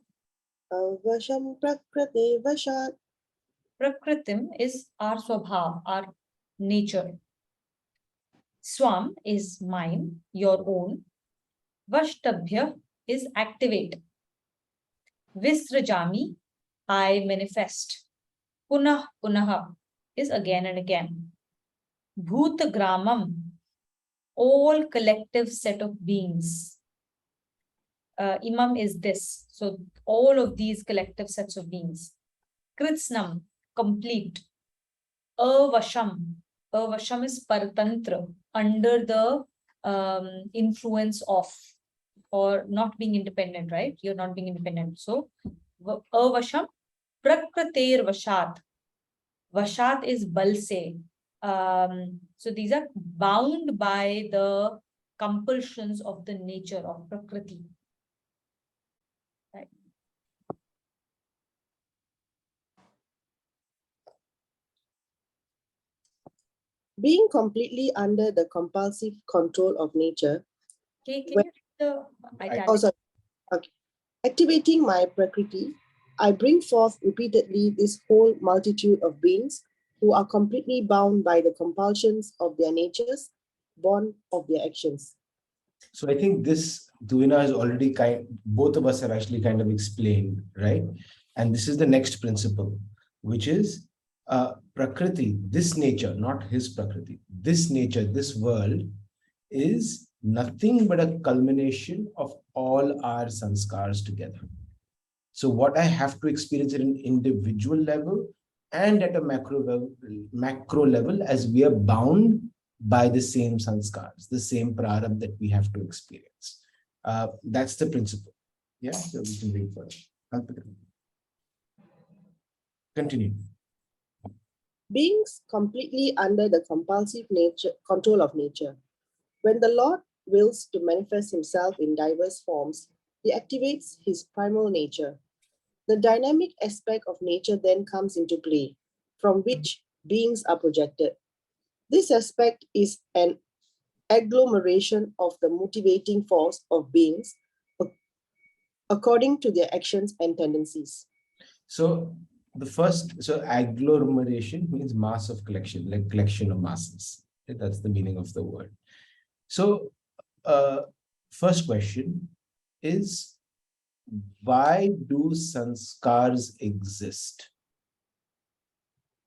avasham prakrate vashat. Prakritim is our swabhav, our nature. Swam is mine, your own. Vashtabhya is activate. Visrajami, I manifest. Punah punaha is again and again. Bhutagramam, all collective set of beings. Imam is this. So all of these collective sets of beings. Kritsnam, complete. Avasham. Avasham is paratantra, under the influence of, or not being independent, right? You're not being independent. So avasham, prakratir vashat. Vashat is bal se. So these are bound by the compulsions of the nature of Prakriti. Right. Being completely under the compulsive control of nature, Okay, can When- you read the oh, italic? sorry. Okay. Activating my Prakriti, I bring forth repeatedly this whole multitude of beings who are completely bound by the compulsions of their natures, born of their actions. So I think this Duina has already both of us have actually kind of explained, right? And this is the next principle, which is Prakriti, this nature, not his Prakriti, this nature, this world is nothing but a culmination of all our sanskars together. So what I have to experience at an individual level and at a macro level, as we are bound by the same sanskars, the same prarabdha that we have to experience. That's the principle. Yeah, so we can read further. Continue. Beings completely under the compulsive nature control of nature. When the Lord wills to manifest himself in diverse forms, he activates his primal nature. The dynamic aspect of nature then comes into play, from which beings are projected. This aspect is an agglomeration of the motivating force of beings according to their actions and tendencies. So so agglomeration means mass of collection, like collection of masses. Okay, that's the meaning of the word. So first question is, why do sanskars exist?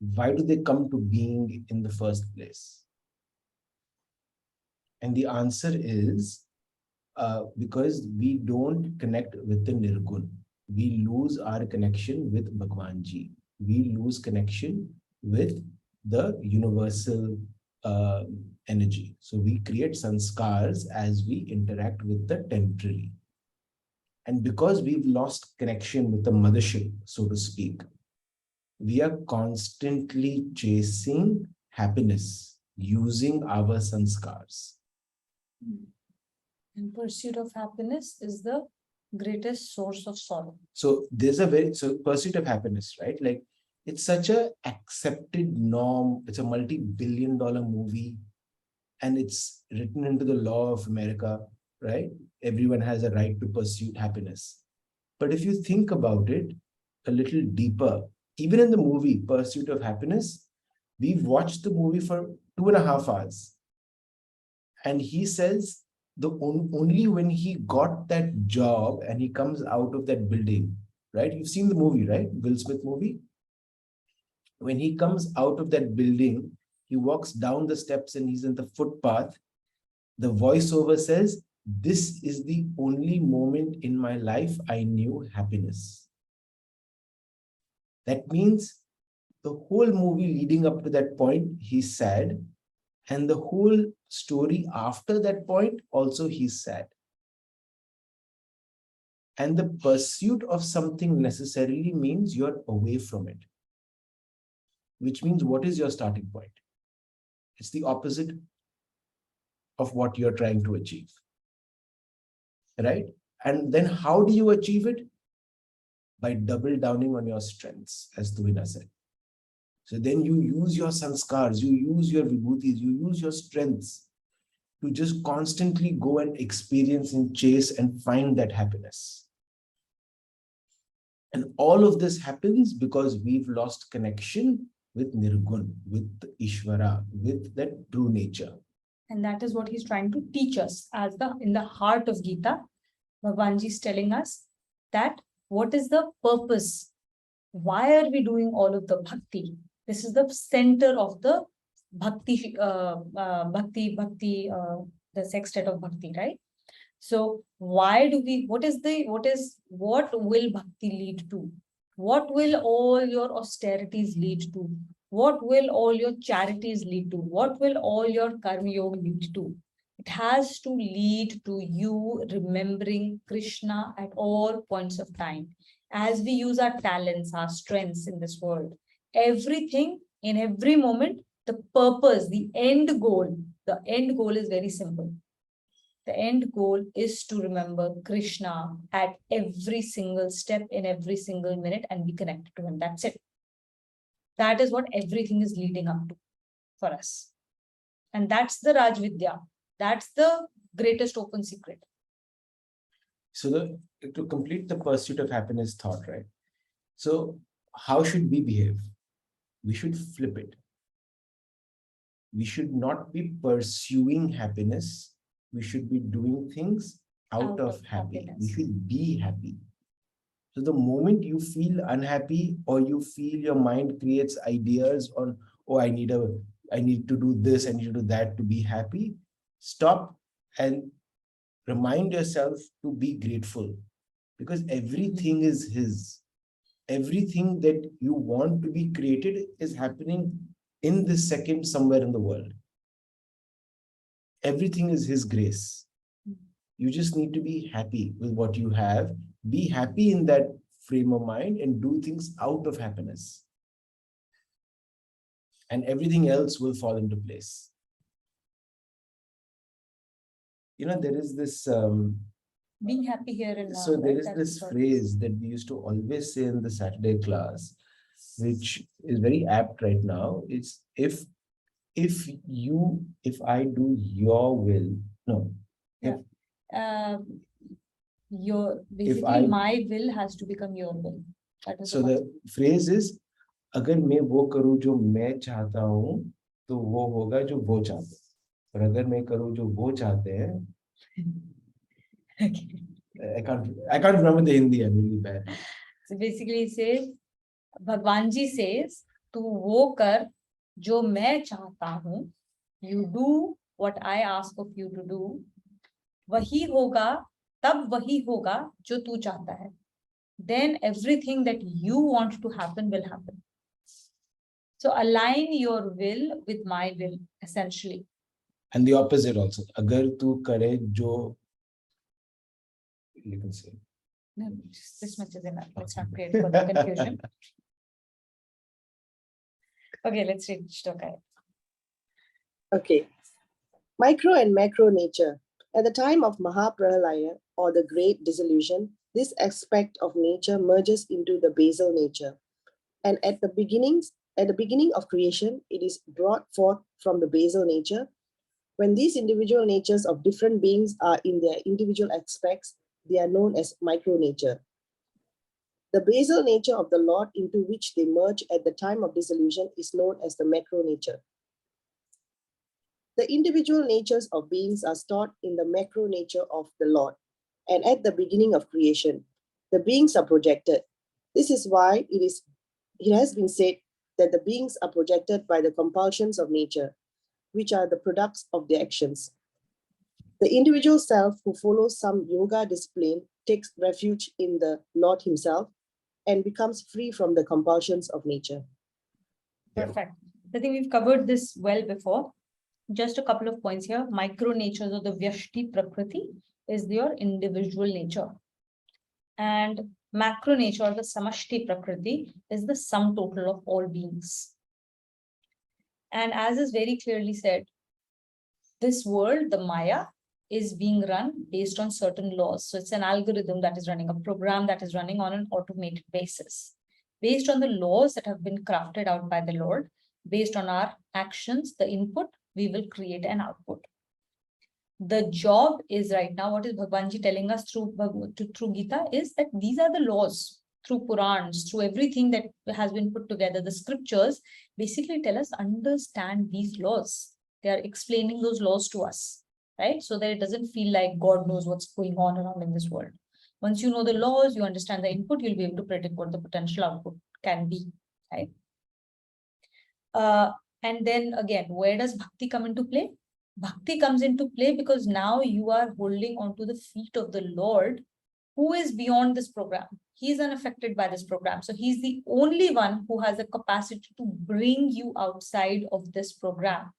Why do they come to being in the first place? And the answer is because we don't connect with the Nirgun. We lose our connection with Bhagwanji. We lose connection with the universal energy. So we create sanskars as we interact with the temporary. And because we've lost connection with the mothership, so to speak, we are constantly chasing happiness using our sanskars. And pursuit of happiness is the greatest source of sorrow. So there's pursuit of happiness, right? Like it's such a accepted norm. It's a multi-billion-dollar movie, and it's written into the law of America, right? Everyone has a right to pursue happiness. But if you think about it a little deeper, even in the movie Pursuit of Happiness, we've watched the movie for 2.5 hours. And he says only when he got that job and he comes out of that building, right? You've seen the movie, right? Will Smith movie. When he comes out of that building, he walks down the steps and he's in the footpath. The voiceover says, "This is the only moment in my life I knew happiness." That means the whole movie leading up to that point, he's sad. And the whole story after that point, also he's sad. And the pursuit of something necessarily means you're away from it. Which means, what is your starting point? It's the opposite of what you're trying to achieve. Right? And then how do you achieve it? By double downing on your strengths, as Duina said. So then you use your sanskars, you use your vibhutis, you use your strengths to just constantly go and experience and chase and find that happiness. And all of this happens because we've lost connection with Nirgun, with Ishvara, with that true nature. And that is what he's trying to teach us as in the heart of Gita. Bhagwanji is telling us that what is the purpose? Why are we doing all of the bhakti? This is the center of the bhakti, the sextet of bhakti, right? So why do we, what will bhakti lead to? What will all your austerities lead to? What will all your charities lead to? What will all your karma yoga lead to? It has to lead to you remembering Krishna at all points of time. As we use our talents, our strengths in this world, everything in every moment The purpose, the end goal is very simple. The end goal is to remember Krishna at every single step, in every single minute, and be connected to him. That's it. That is what everything is leading up to for us. And that's the Raj Vidya. That's the greatest open secret. So to complete the pursuit of happiness thought, right? So how should we behave? We should flip it. We should not be pursuing happiness. We should be doing things out of happy. We happiness. should be happy. So the moment you feel unhappy, or you feel your mind creates ideas on, oh, I need to do this, I need to do that to be happy, stop and remind yourself to be grateful, because everything is his. Everything that you want to be created is happening in this second somewhere in the world. Everything is his grace. You just need to be happy with what you have. Be happy in that frame of mind and do things out of happiness. And everything else will fall into place. You know, there is this Being happy here and now. so there right? is That's this what- phrase that we used to always say in the Saturday class, which is very apt right now. It's if I do your will, no. Yeah. Your basically I- my will has to become your will. That is So the phrase is, अगर मैं वो करूं जो मैं चाहता हूं, तो वो होगा जो वो चाहते हैं. और अगर मैं करूं जो वो चाहते हैं, I can't remember the Hindi. I'm really bad. So basically it says, Bhagwan ji says, तू वो कर जो मैं चाहता हूँ. You do what I ask of you to do. वही होगा, तब वही होगा जो तू चाहता है. Then everything that you want to happen will happen. So align your will with my will, essentially. And the opposite also. अगर तू करे जो, you can say. No, just this much is enough. Let's not create further confusion. Okay, let's read shloka. Okay. Micro and macro nature. At the time of Mahaprahalaya, or the Great Dissolution, this aspect of nature merges into the basal nature. And at the beginning of creation, it is brought forth from the basal nature. When these individual natures of different beings are in their individual aspects, they are known as micro nature. The basal nature of the Lord into which they merge at the time of dissolution is known as the macro nature. The individual natures of beings are stored in the macro nature of the Lord, and at the beginning of creation, the beings are projected. This is why it has been said that the beings are projected by the compulsions of nature, which are the products of their actions. The individual self who follows some yoga discipline takes refuge in the Lord himself and becomes free from the compulsions of nature. Perfect. I think we've covered this well before. Just a couple of points here. Micro natures of the Vyashti Prakriti is your individual nature. And macro nature or the Samashti Prakriti is the sum total of all beings. And as is very clearly said, this world, the Maya, is being run based on certain laws. So it's an algorithm that is running, a program that is running on an automated basis. Based on the laws that have been crafted out by the Lord, based on our actions, the input, we will create an output. The job is right now, what is Bhagwanji telling us through Gita is that these are the laws through Purans, through everything that has been put together. The scriptures basically tell us, understand these laws. They are explaining those laws to us, right? So that it doesn't feel like God knows what's going on around in this world. Once you know the laws, you understand the input, you'll be able to predict what the potential output can be, right? And then again, where does bhakti come into play? Bhakti comes into play because now you are holding onto the feet of the Lord, who is beyond this program. He is unaffected by this program. So he's the only one who has a capacity to bring you outside of this program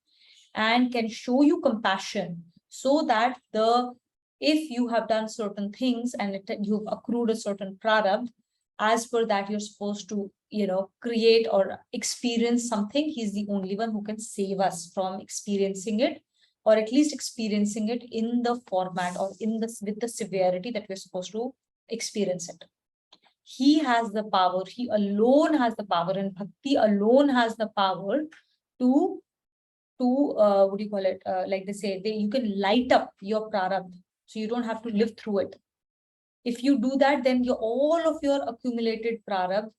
and can show you compassion so that if you have done certain things and you've accrued a certain prarabdha, as per that you're supposed to, create or experience something. He's the only one who can save us from experiencing it, or at least experiencing it in the format or with the severity that we're supposed to experience it. He has the power. He alone has the power, and bhakti alone has the power to what do you call it? Like they say, you can light up your prarabdha, so you don't have to live through it. If you do that, then all of your accumulated prarabdha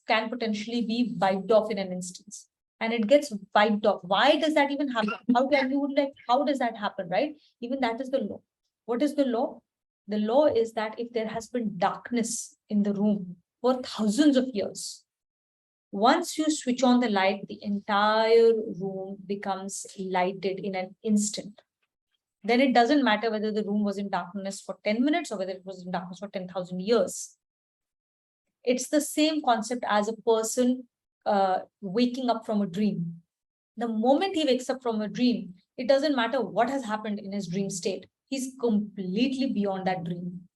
can potentially be wiped off in an instance, and it gets wiped off. Why does that even happen? How does that happen, right? Even that is the law. What is the law? The law is that if there has been darkness in the room for thousands of years, once you switch on the light, the entire room becomes lighted in an instant. Then it doesn't matter whether the room was in darkness for 10 minutes or whether it was in darkness for 10,000 years. It's the same concept as a person waking up from a dream. The moment he wakes up from a dream, it doesn't matter what has happened in his dream state. He's completely beyond that dream.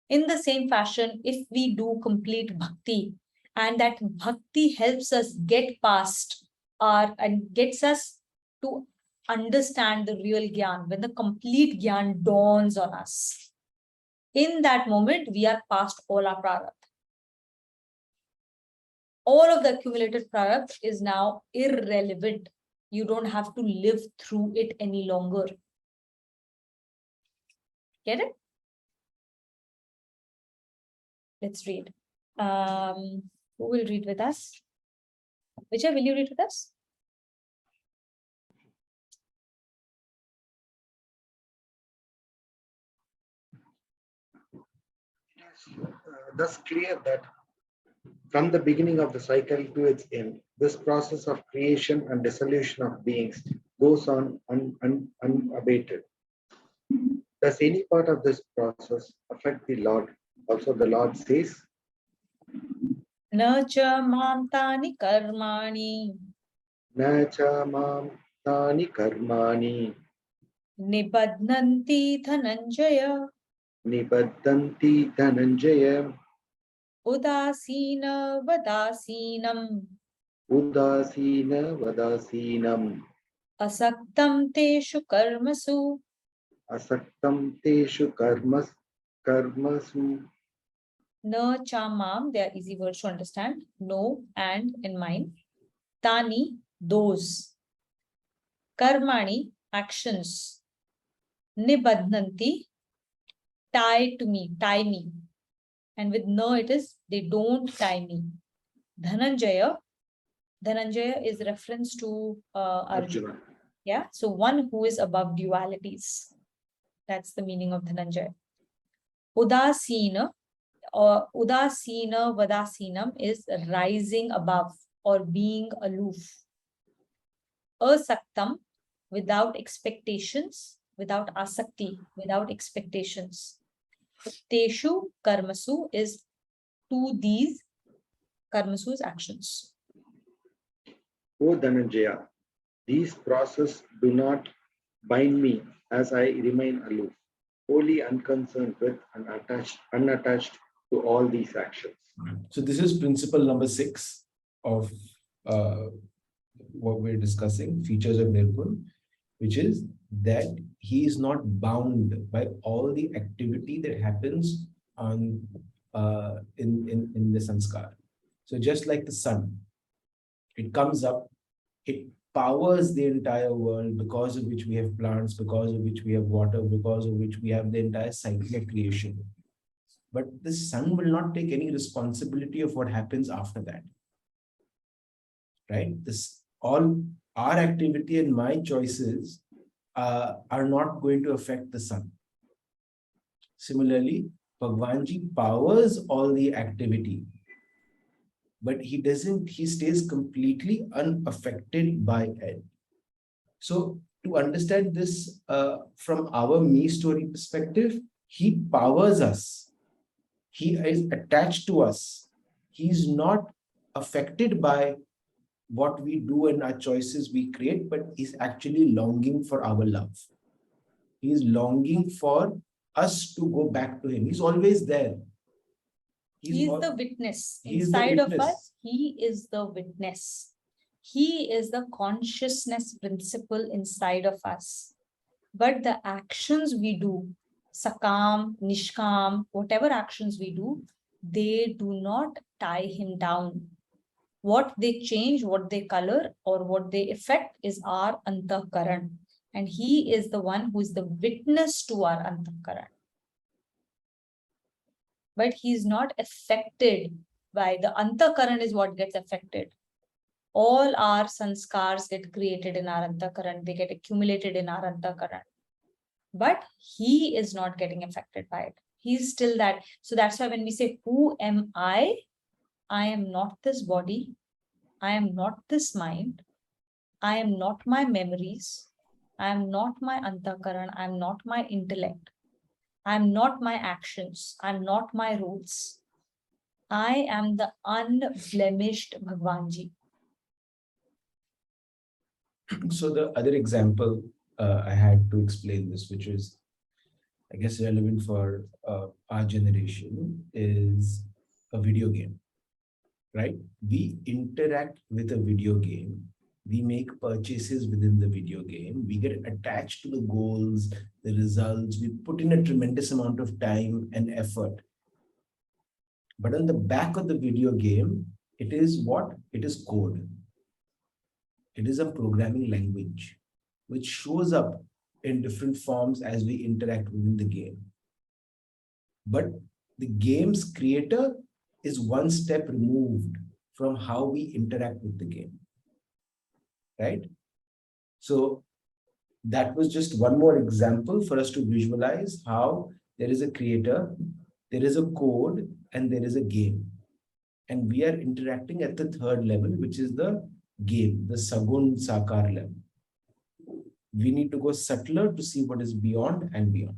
In the same fashion, if we do complete bhakti, and that bhakti helps us get past and gets us to understand the real gyan, when the complete gyan dawns on us, in that moment, we are past all our prarabdha. All of the accumulated prarabdha is now irrelevant. You don't have to live through it any longer. Get it? Let's read. Who will read with us? Vijay, will you read with us? Thus clear that from the beginning of the cycle to its end, this process of creation and dissolution of beings goes on unabated. Does any part of this process affect the Lord? Also, the Lord says, Na cha mam tani karmani Na cha mam tani karmani nibadnanti dhananjaya nibaddanti dhananjaya udasina vadasinam udasina vadasinam asaktam teshu karmasu. asaktam teshu karmasu. Na cha mam, they are easy words to understand. No and in mind. Tani, those. Karmani, actions. Nibadnanti, tie to me, tie me. And with no, it is, they don't tie me. Dhananjaya, Dhananjaya is reference to Arjuna. Yeah, so one who is above dualities. That's the meaning of Dhananjaya. Udasina or Udasina Vadasinam is rising above or being aloof. Asaktam, without expectations, without asakti, without expectations. Teshu karmasu is to these, karmasu is actions. O Dhananjaya, these processes do not bind me as I remain aloof, wholly unconcerned with and unattached to all these actions. So this is principle number 6 of what we're discussing, features of Nirgun, which is that he is not bound by all the activity that happens on in the sanskar. So just like the sun, it comes up, it powers the entire world, because of which we have plants, because of which we have water, because of which we have the entire cycle of creation. But the sun will not take any responsibility of what happens after that. Right? This all our activity and my choices are not going to affect the sun. Similarly, Bhagwanji powers all the activity, but he stays completely unaffected by it. So to understand this from our me story perspective, he powers us. He is attached to us. He's not affected by what we do and our choices we create, but he's actually longing for our love. He's longing for us to go back to him. He's always there. He is all- the witness he is the inside of witness. us. He is the witness. He is the consciousness principle inside of us. But the actions we do, sakam, nishkam, whatever actions we do, they do not tie him down. What they change, what they color, or what they affect is our antahkaran. And he is the one who is the witness to our antahkaran. But he's not affected by the antahkaran is what gets affected. All our sanskars get created in our antahkaran, they get accumulated in our antahkaran. But he is not getting affected by it. He's still that. So that's why when we say, who am I am not this body. I am not this mind. I am not my memories. I am not my antahkaran. I am not my intellect. I am not my actions. I am not my rules. I am the unblemished Bhagwanji. So the other example I had to explain this, which is, I guess, relevant for our generation, is a video game, right? We interact with a video game. We make purchases within the video game. We get attached to the goals, the results. We put in a tremendous amount of time and effort. But on the back of the video game, it is what? It is code. It is a programming language which shows up in different forms as we interact within the game. But the game's creator is one step removed from how we interact with the game, right? So that was just one more example for us to visualize how there is a creator, there is a code, and there is a game. And we are interacting at the third level, which is the game, the Sagun Sakar level. We need to go subtler to see what is beyond and beyond.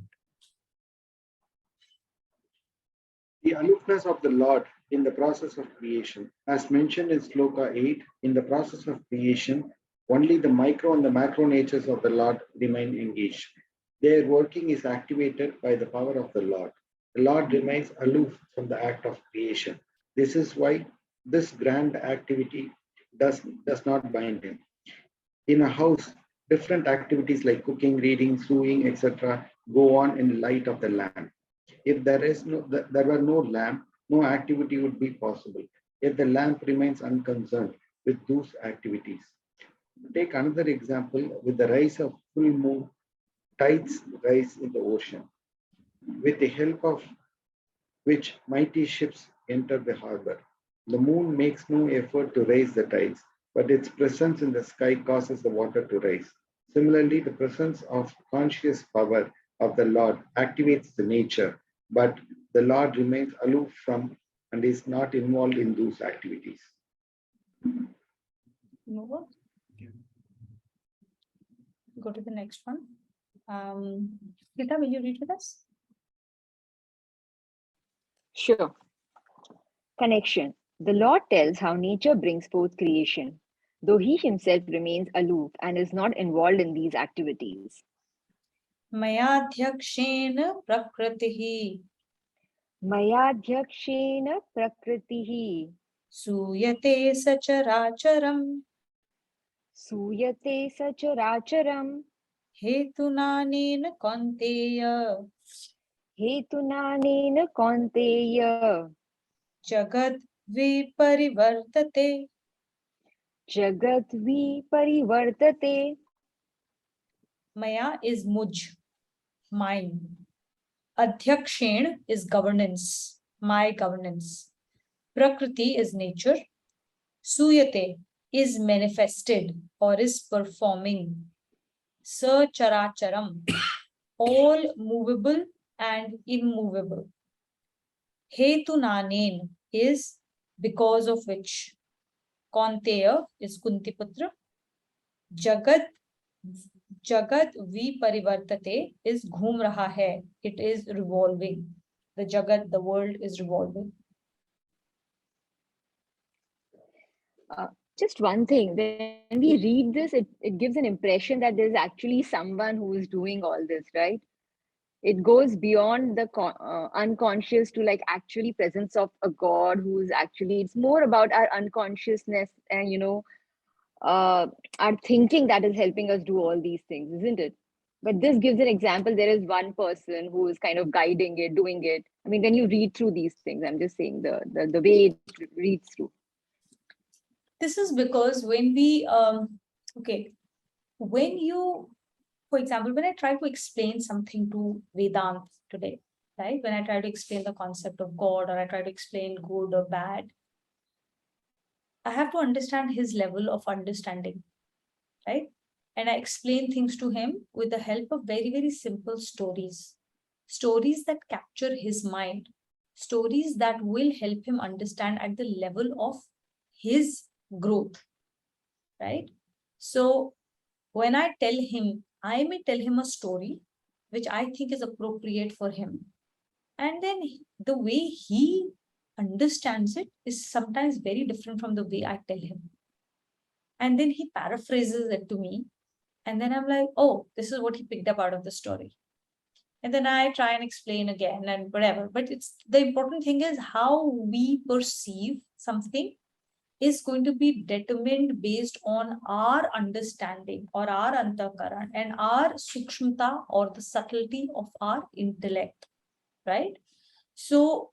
The aloofness of the Lord in the process of creation. As mentioned in shloka 8, in the process of creation, only the micro and the macro natures of the Lord remain engaged. Their working is activated by the power of the Lord. The Lord remains aloof from the act of creation. This is why this grand activity does not bind him. In a house, different activities like cooking, reading, sewing, etc., go on in light of the lamp. If there were no lamp, no activity would be possible. If the lamp remains unconcerned with those activities. Take another example with the rise of full moon, tides rise in the ocean. With the help of which mighty ships enter the harbor. The moon makes no effort to raise the tides, but its presence in the sky causes the water to rise. Similarly, the presence of conscious power of the Lord activates the nature, but the Lord remains aloof from and is not involved in those activities. Move on. Go to the next one. Rita, will you read with us? Sure. Connection. The Lord tells how nature brings forth creation, though he himself remains aloof and is not involved in these activities. Mayadhyakshena prakritihi Mayadhyakshena prakritihi suyate sacharacharam suyate sacharacharam hetunanena konteya hetunanena kaunteya jagat viparivartate. jagat viparivartate. Maya is muj, mine. Adhyakshen is governance, my governance. Prakriti is nature. Suyate is manifested or is performing. Sacharacharam, all movable and immovable. Hetunanen is because of which. Kaunteya is Kuntiputra. Jagat viparivartate is ghum raha hai. It is revolving. The Jagat, the world is revolving. Just one thing, when we read this, it gives an impression that there's actually someone who is doing all this, right? it goes beyond the unconscious to like actually presence of a god who's actually, it's more about our unconsciousness and our thinking that is helping us do all these things, isn't it? But this gives an example. There is one person who is kind of guiding it, doing it. I mean, when you read through these things, I'm just saying the way it reads through. This is because when we, okay, when you, for example, when I try to explain something to Vedant today, right? When I try to explain the concept of God, or I try to explain good or bad, I have to understand his level of understanding, right? And I explain things to him with the help of very, very simple stories. Stories that capture his mind, stories that will help him understand at the level of his growth, right? So when I tell him, I may tell him a story which I think is appropriate for him. And then the way he understands it is sometimes very different from the way I tell him. And then he paraphrases it to me. And then I'm like, oh, this is what he picked up out of the story. And then I try and explain again and whatever. But it's the important thing is how we perceive something is going to be determined based on our understanding or our antakaran and our sukshmata or the subtlety of our intellect, right? So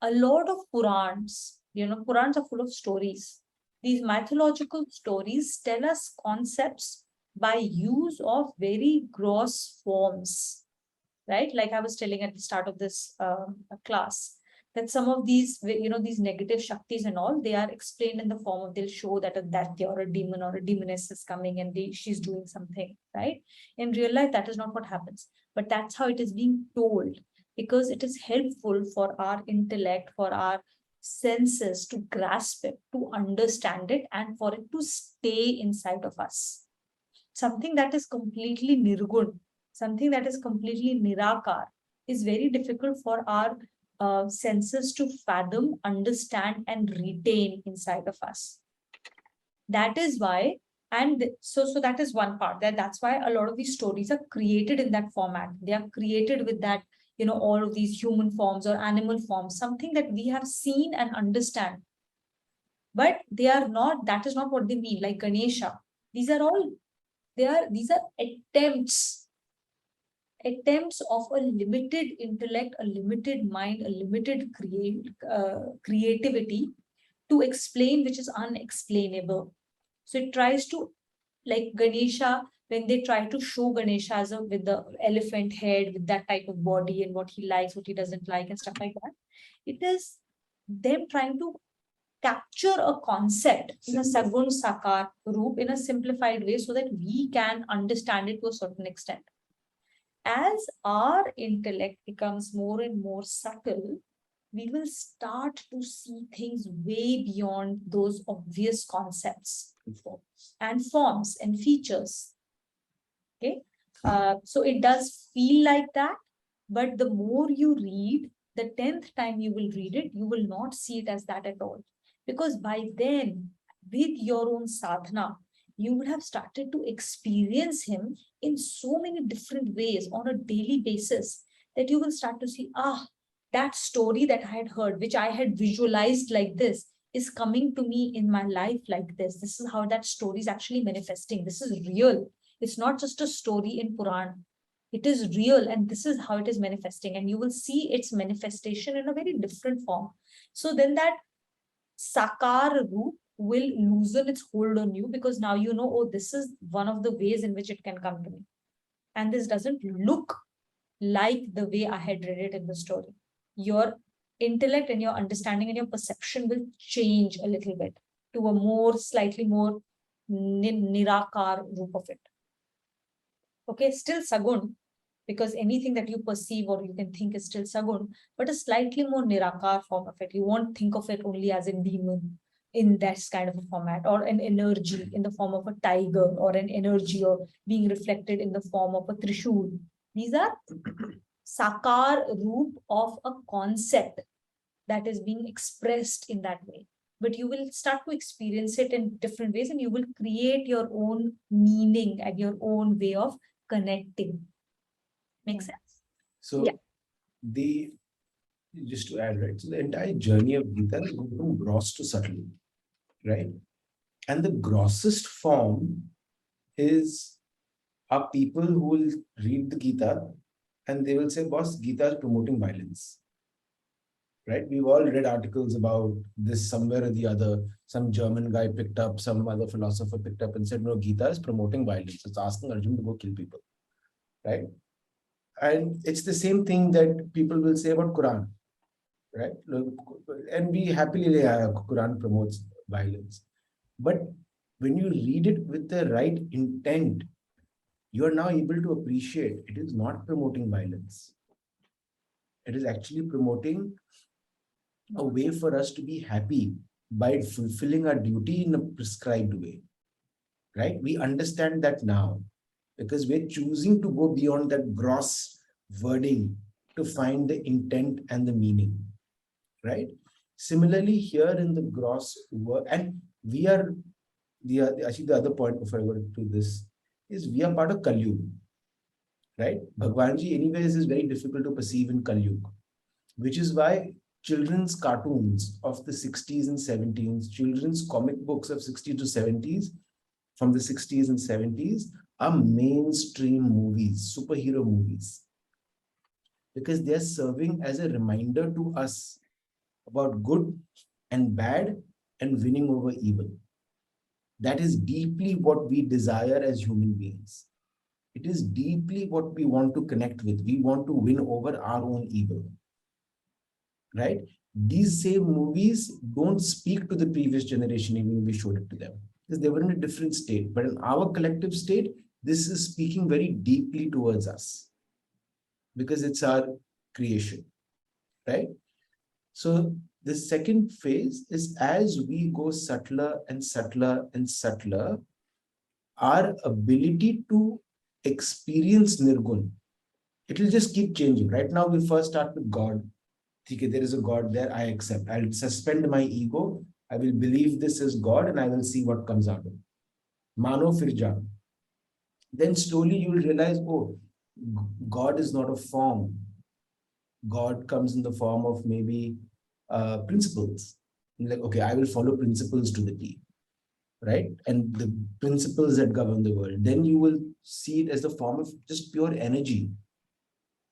a lot of Purans, Purans are full of stories. These mythological stories tell us concepts by use of very gross forms, right? Like I was telling at the start of this class, that some of these, these negative Shaktis and all, they are explained in the form of, they'll show that a Daitya or a demon or a demoness is coming and she's doing something, right? In real life, that is not what happens. But that's how it is being told, because it is helpful for our intellect, for our senses to grasp it, to understand it, and for it to stay inside of us. Something that is completely nirgun, something that is completely nirakar, is very difficult for our senses to fathom, understand, and retain inside of us. That is why, and so that is one part. That's why a lot of these stories are created in that format. They are created with that, all of these human forms or animal forms, something that we have seen and understand. But they are not, that is not what they mean, like Ganesha. These are all, these are attempts of a limited intellect, a limited mind, a limited creativity to explain which is unexplainable. So it tries to, like Ganesha, when they try to show Ganesha as with the elephant head, with that type of body and what he likes, what he doesn't like, and stuff like that, it is them trying to capture a concept in a sagun sakar roop in a simplified way so that we can understand it to a certain extent. As our intellect becomes more and more subtle, we will start to see things way beyond those obvious concepts and forms and features. Okay. So it does feel like that, but the more you read, the 10th time you will read it, you will not see it as that at all. Because by then, with your own sadhana, you would have started to experience him in so many different ways on a daily basis that you will start to see, that story that I had heard, which I had visualized like this, is coming to me in my life like this. This is how that story is actually manifesting. This is real. It's not just a story in Puran. It is real, and this is how it is manifesting. And you will see its manifestation in a very different form. So then that sakar roop will loosen its hold on you, because now you know, oh, this is one of the ways in which it can come to me. And this doesn't look like the way I had read it in the story. Your intellect and your understanding and your perception will change a little bit to a more, slightly more nirakar roop of it. Okay, still sagun, because anything that you perceive or you can think is still sagun, but a slightly more nirakar form of it. You won't think of it only as a demon in that kind of a format, or an energy in the form of a tiger, or an energy or being reflected in the form of a trishul. These are sakar roop of a concept that is being expressed in that way. But you will start to experience it in different ways, and you will create your own meaning and your own way of connecting. Makes sense? So Yeah. the just to add, right? So the entire journey of Gita is going from gross to subtle, right? And the grossest form is are people who will read the Gita and they will say, boss, Gita is promoting violence. Right? We've all read articles about this somewhere or the other. Some German guy picked up, some other philosopher picked up and said, no, Gita is promoting violence. It's asking Arjun to go kill people. Right? And it's the same thing that people will say about Quran. Right? And we happily say Quran promotes violence. But when you read it with the right intent, you are now able to appreciate it is not promoting violence. It is actually promoting a way for us to be happy by fulfilling our duty in a prescribed way. Right? We understand that now because we're choosing to go beyond that gross wording to find the intent and the meaning. Right? Similarly, here in the gross word, and we are actually the other point before I go to this is we are part of Kali Yuga, right? Bhagwanji, anyways, is very difficult to perceive in Kali Yuga, which is why children's cartoons of the 60s and 70s, children's comic books of 60s to 70s, from the 60s and 70s, are mainstream movies, superhero movies, because they're serving as a reminder to us about good and bad and winning over evil. That is deeply what we desire as human beings. It is deeply what we want to connect with. We want to win over our own evil. Right? These same movies don't speak to the previous generation, even if we showed it to them, because they were in a different state. But in our collective state, this is speaking very deeply towards us because it's our creation. Right? So the second phase is as we go subtler and subtler and subtler, our ability to experience Nirgun, it will just keep changing. Right now, we first start with God. Okay, there is a God there, I accept. I'll suspend my ego. I will believe this is God and I will see what comes out of it. Mano fir jaan. Then slowly you will realize, oh, God is not a form. God comes in the form of maybe principles. Like, okay, I will follow principles to the T, right? And the principles that govern the world. Then you will see it as the form of just pure energy.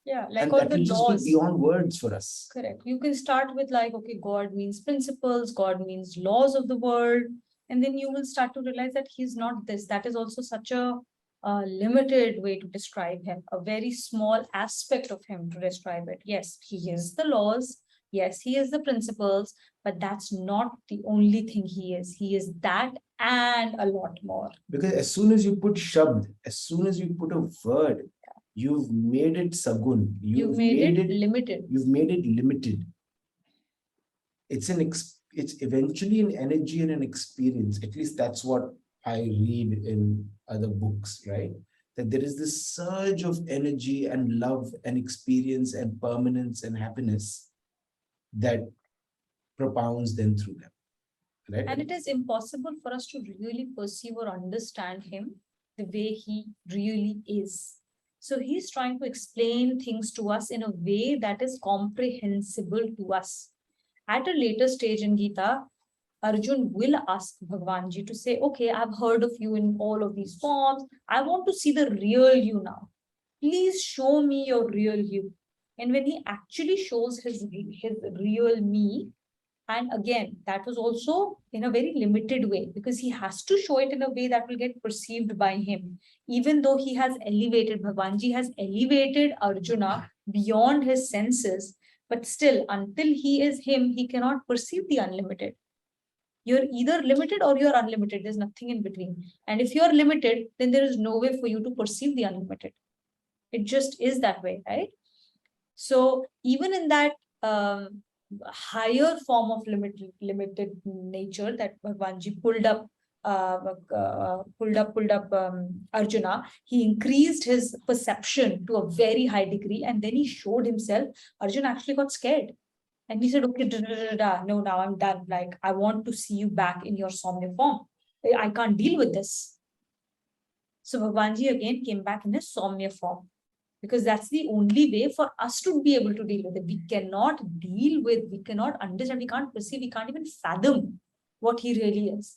Yeah, like And all that the will just be laws. beyond words for us. Correct. You can start with like, okay, God means principles, God means laws of the world. And then you will start to realize that he's not this. That is also such a limited way to describe him, a very small aspect of him to describe it. Yes, he is the laws. Yes, he is the principles, but that's not the only thing he is. He is that and a lot more. Because as soon as you put shabd, as soon as you put a word, you've made it sagun. You've made it limited. You've made it limited. It's it's eventually an energy and an experience. At least that's what I read in other books, right? That there is this surge of energy and love and experience and permanence and happiness that propounds them through them. Right? And it is impossible for us to really perceive or understand him the way he really is. So he's trying to explain things to us in a way that is comprehensible to us. At a later stage in Gita, Arjun will ask Bhagwanji to say, okay, I've heard of you in all of these forms. I want to see the real you now. Please show me your real you. And when he actually shows his real me, and again, that was also in a very limited way because he has to show it in a way that will get perceived by him. Even though he has elevated, Bhagwanji has elevated Arjuna beyond his senses, but still, until he is him, he cannot perceive the unlimited. You're either limited or you're unlimited. There's nothing in between. And if you're limited, then there is no way for you to perceive the unlimited. It just is that way, right? So even in that higher form of limited nature that Bhagwanji pulled up Arjuna, he increased his perception to a very high degree, and then he showed himself. Arjuna actually got scared, and he said, "Okay, no, now I'm done. Like I want to see you back in your Soumya form. I can't deal with this." So Bhagwanji again came back in his Soumya form. because that's the only way for us to be able to deal with it. We cannot deal with, we cannot understand, we can't perceive, we can't even fathom what he really is.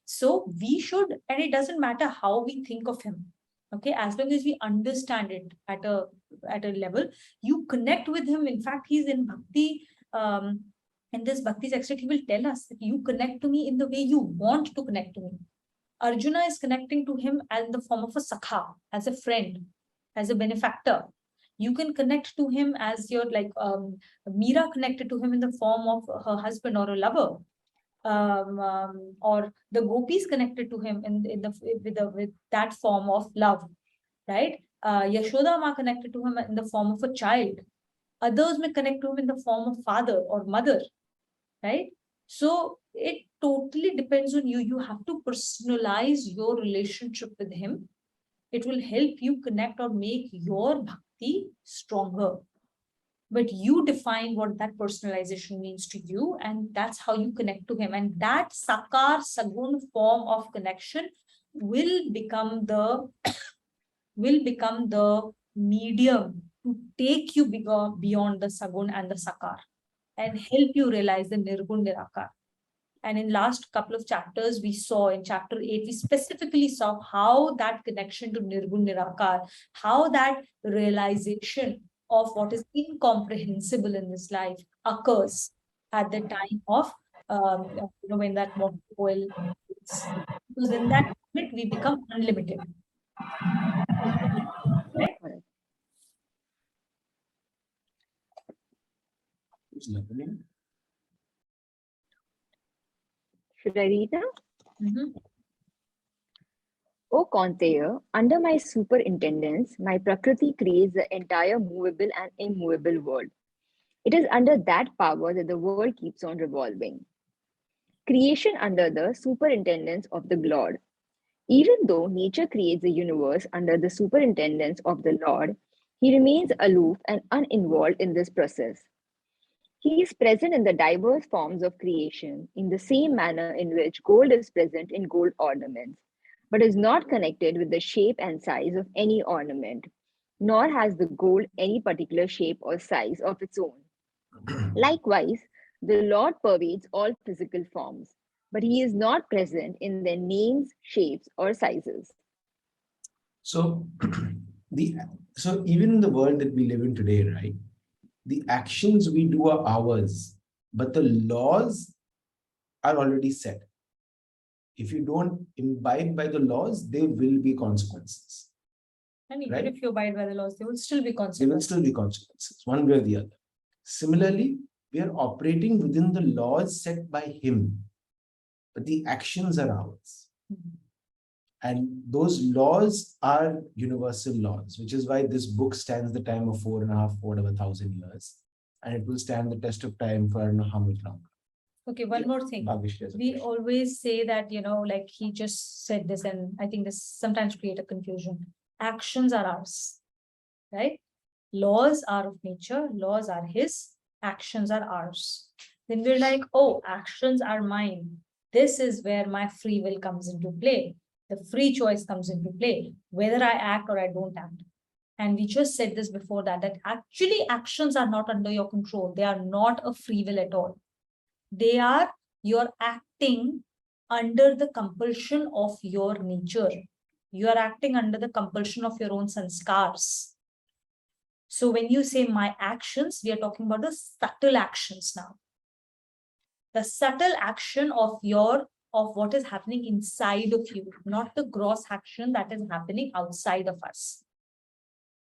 So we should, and it doesn't matter how we think of him, okay, as long as we understand it at a level, you connect with him. In fact, he's in bhakti, in this bhakti section, he will tell us that you connect to me in the way you want to connect to me. Arjuna is connecting to him as the form of a sakha, as a friend, as a benefactor. You can connect to him as your, like Meera connected to him in the form of her husband or a lover. Or the gopis connected to him with that form of love, right? Yashoda Ma connected to him in the form of a child. Others may connect to him in the form of father or mother, right? So it totally depends on you. You have to personalize your relationship with him. It will help you connect or make your bhakti stronger. But you define what that personalization means to you, and that's how you connect to him. And that sakar sagun form of connection will become the medium to take you beyond the sagun and the sakar and help you realize the nirgun nirakar. And in last couple of chapters, we saw in chapter 8, we specifically saw how that connection to nirgun nirakar, how that realization of what is incomprehensible in this life occurs at the time of when that mortal coil is. Because in that moment we become unlimited. Right? Correct. Who's learning? Should I read now? Mhm. O Kaunteya, under my superintendence, my Prakriti creates the entire movable and immovable world. It is under that power that the world keeps on revolving. Creation under the superintendence of the Lord. Even though nature creates the universe under the superintendence of the Lord, he remains aloof and uninvolved in this process. He is present in the diverse forms of creation in the same manner in which gold is present in gold ornaments, but is not connected with the shape and size of any ornament, nor has the gold any particular shape or size of its own. Likewise, the Lord pervades all physical forms, but he is not present in their names, shapes, or sizes. So so even in the world that we live in today, right? The actions we do are ours, but the laws are already set. If you don't imbibe by the laws, there will be consequences. And even Right. if you abide by the laws, there will still be There will consequences. still be consequences, one way or the other. Similarly, we are operating within the laws set by him, but the actions are ours. Mhm. And those laws are universal laws, which is why this book stands the time of 4.5, whatever 1,000 years. And it will stand the test of time for I don't know how much longer. Okay, one more thing. Bhavish has a We question. always say that, like he just said this, and I think this sometimes create a confusion. Actions are ours, right? Laws are of nature, laws are his, actions are ours. Then we're like, oh, actions are mine. This is where my free will comes into play. The free choice comes into play, whether I act or I don't act. And we just said this before that actually actions are not under your control. They are not a free will at all. They are, you're acting under the compulsion of your nature. You are acting under the compulsion of your own sanskars. So when you say my actions, we are talking about the subtle actions now. The subtle action of what is happening inside of you, not the gross action that is happening outside of us.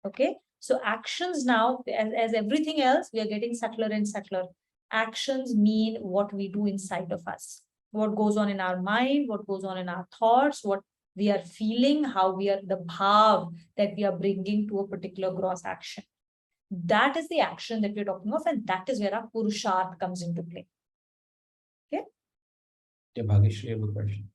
Okay, so actions now, as everything else, we are getting subtler and subtler. Actions mean what we do inside of us, what goes on in our mind, what goes on in our thoughts, what we are feeling, how we are, the bhav that we are bringing to a particular gross action. That is the action that we're talking of, and that is where our purusharth comes into play. Okay. Yeah, Bhagesh, you have a question.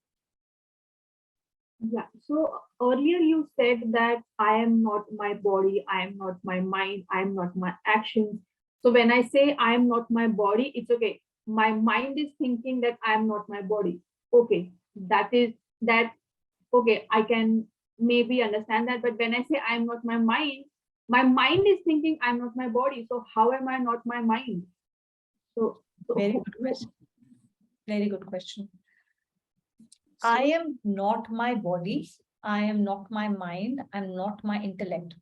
Yeah. So earlier you said that I am not my body, I am not my mind, I am not my actions. So when I say I am not my body, it's okay. My mind is thinking that I am not my body. Okay. That okay, I can maybe understand that. But when I say I am not my mind, my mind is thinking I'm not my body. So how am I not my mind? So Very good question. Very good question. I am not my body. I am not my mind. I'm not my intellect.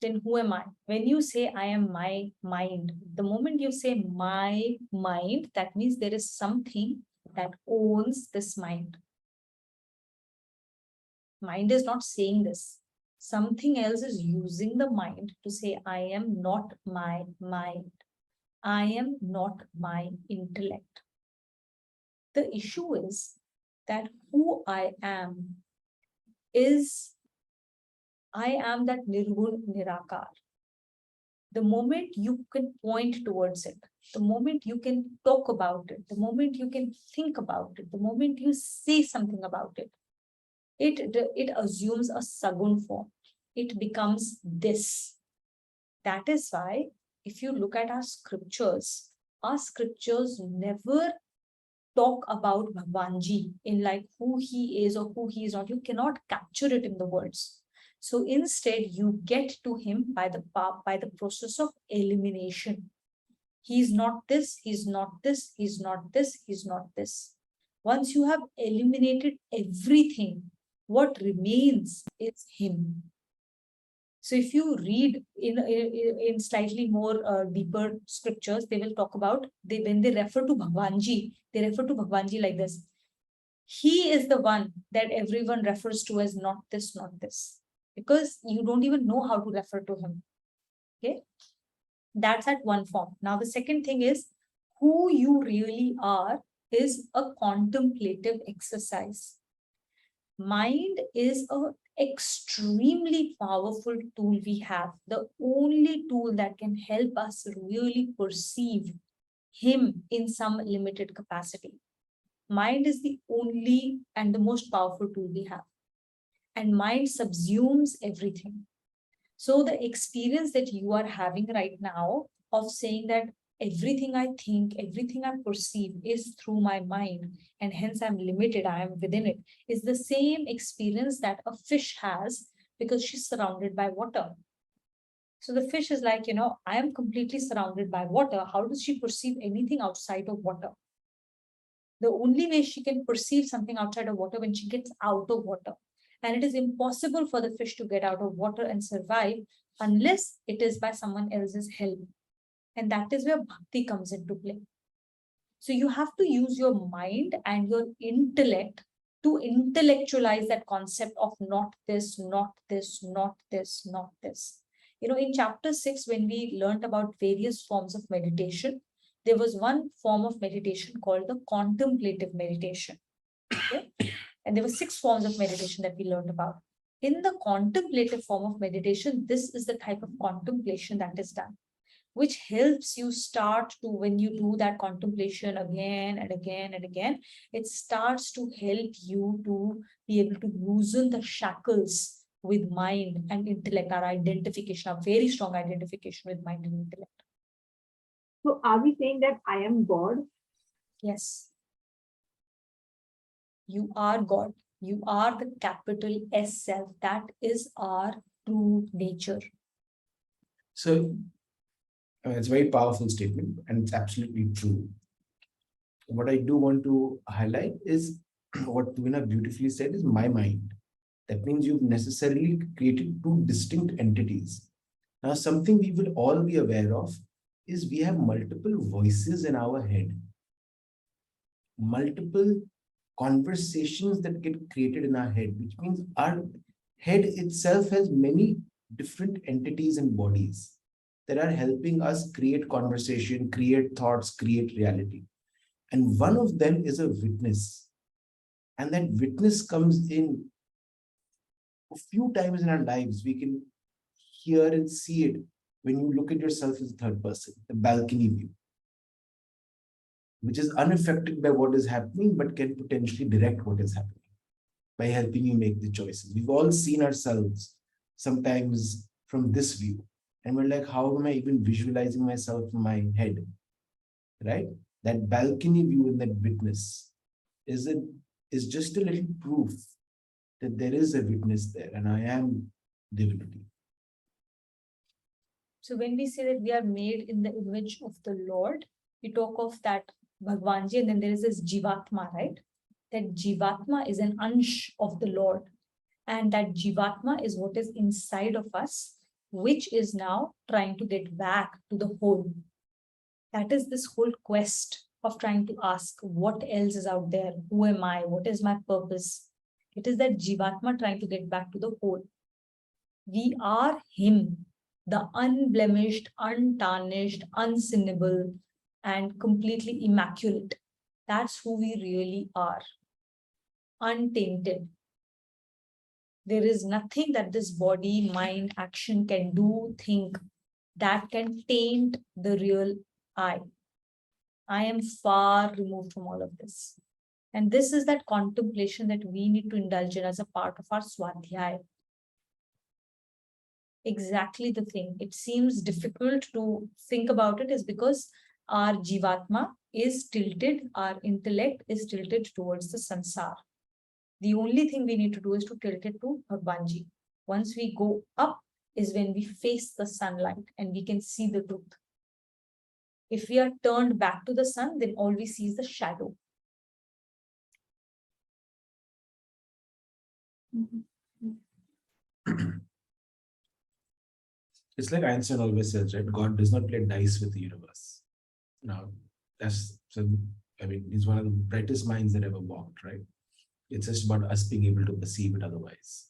Then who am I? When you say I am my mind, the moment you say my mind, that means there is something that owns this mind. Mind is not saying this. Something else is using the mind to say, I am not my mind. I am not my intellect. The issue is that who I am is, I am that Nirgun Nirakar. The moment you can point towards it, the moment you can talk about it, the moment you can think about it, the moment you say something about it, it assumes a sagun form. It becomes this. That is why, if you look at our scriptures never talk about Bhagwanji in like who he is or who he is not. You cannot capture it in the words. So instead, you get to him by the process of elimination. He's not this, he's not this, he's not this, he's not this. Once you have eliminated everything, what remains is him. So if you read in slightly more deeper scriptures, they will talk about, when they refer to Bhagwanji, they refer to Bhagwanji like this. He is the one that everyone refers to as not this, not this. Because you don't even know how to refer to him. Okay. That's at one form. Now the second thing is, who you really are is a contemplative exercise. Mind is a extremely powerful tool we have, the only tool that can help us really perceive him in some limited capacity. Mind is the only and the most powerful tool we have, and mind subsumes everything. So the experience that you are having right now of saying that everything I think, everything I perceive is through my mind, and hence I'm limited, I am within it, is the same experience that a fish has because she's surrounded by water. So the fish is like, I am completely surrounded by water. How does she perceive anything outside of water? The only way she can perceive something outside of water when she gets out of water. And it is impossible for the fish to get out of water and survive unless it is by someone else's help. And that is where bhakti comes into play. So you have to use your mind and your intellect to intellectualize that concept of not this, not this, not this, not this. In chapter 6, when we learned about various forms of meditation, there was one form of meditation called the contemplative meditation. Okay? And there were 6 forms of meditation that we learned about. In the contemplative form of meditation, this is the type of contemplation that is done, which helps you start to, when you do that contemplation again and again and again, it starts to help you to be able to loosen the shackles with mind and intellect, our identification, our very strong identification with mind and intellect. So are we saying that I am God? Yes. You are God. You are the capital S self. That is our true nature. So it's a very powerful statement, and it's absolutely true. What I do want to highlight is what Tuvina beautifully said is my mind. That means you've necessarily created 2 distinct entities. Now, something we will all be aware of is we have multiple voices in our head, multiple conversations that get created in our head, which means our head itself has many different entities and bodies that are helping us create conversation, create thoughts, create reality. And one of them is a witness. And that witness comes in a few times in our lives. We can hear and see it when you look at yourself as a third person, the balcony view, which is unaffected by what is happening, but can potentially direct what is happening by helping you make the choices. We've all seen ourselves sometimes from this view, and we're like, how am I even visualizing myself in my head? Right? That balcony view and that witness is just a little proof that there is a witness there, and I am divinity. So when we say that we are made in the image of the Lord, we talk of that Bhagwanji, and then there is this Jivatma, right? That Jivatma is an ansh of the Lord. And that Jivatma is what is inside of us, which is now trying to get back to the whole. That is this whole quest of trying to ask, what else is out there? Who am I? What is my purpose? It is that Jivatma trying to get back to the whole. We are Him, the unblemished, untarnished, unsinnable, and completely immaculate. That's who we really are. Untainted. There is nothing that this body, mind, action can do, think, that can taint the real I. I am far removed from all of this. And this is that contemplation that we need to indulge in as a part of our Swadhyaya. Exactly the thing. It seems difficult to think about it is because our Jivatma is tilted, our intellect is tilted towards the Sansar. The only thing we need to do is to tilt it to Bhagwanji. Once we go up is when we face the sunlight and we can see the truth. If we are turned back to the sun, then all we see is the shadow. It's like Einstein always says, right? God does not play dice with the universe. Now, that's so. I mean, he's one of the brightest minds that ever walked, right? It's just about us being able to perceive it otherwise.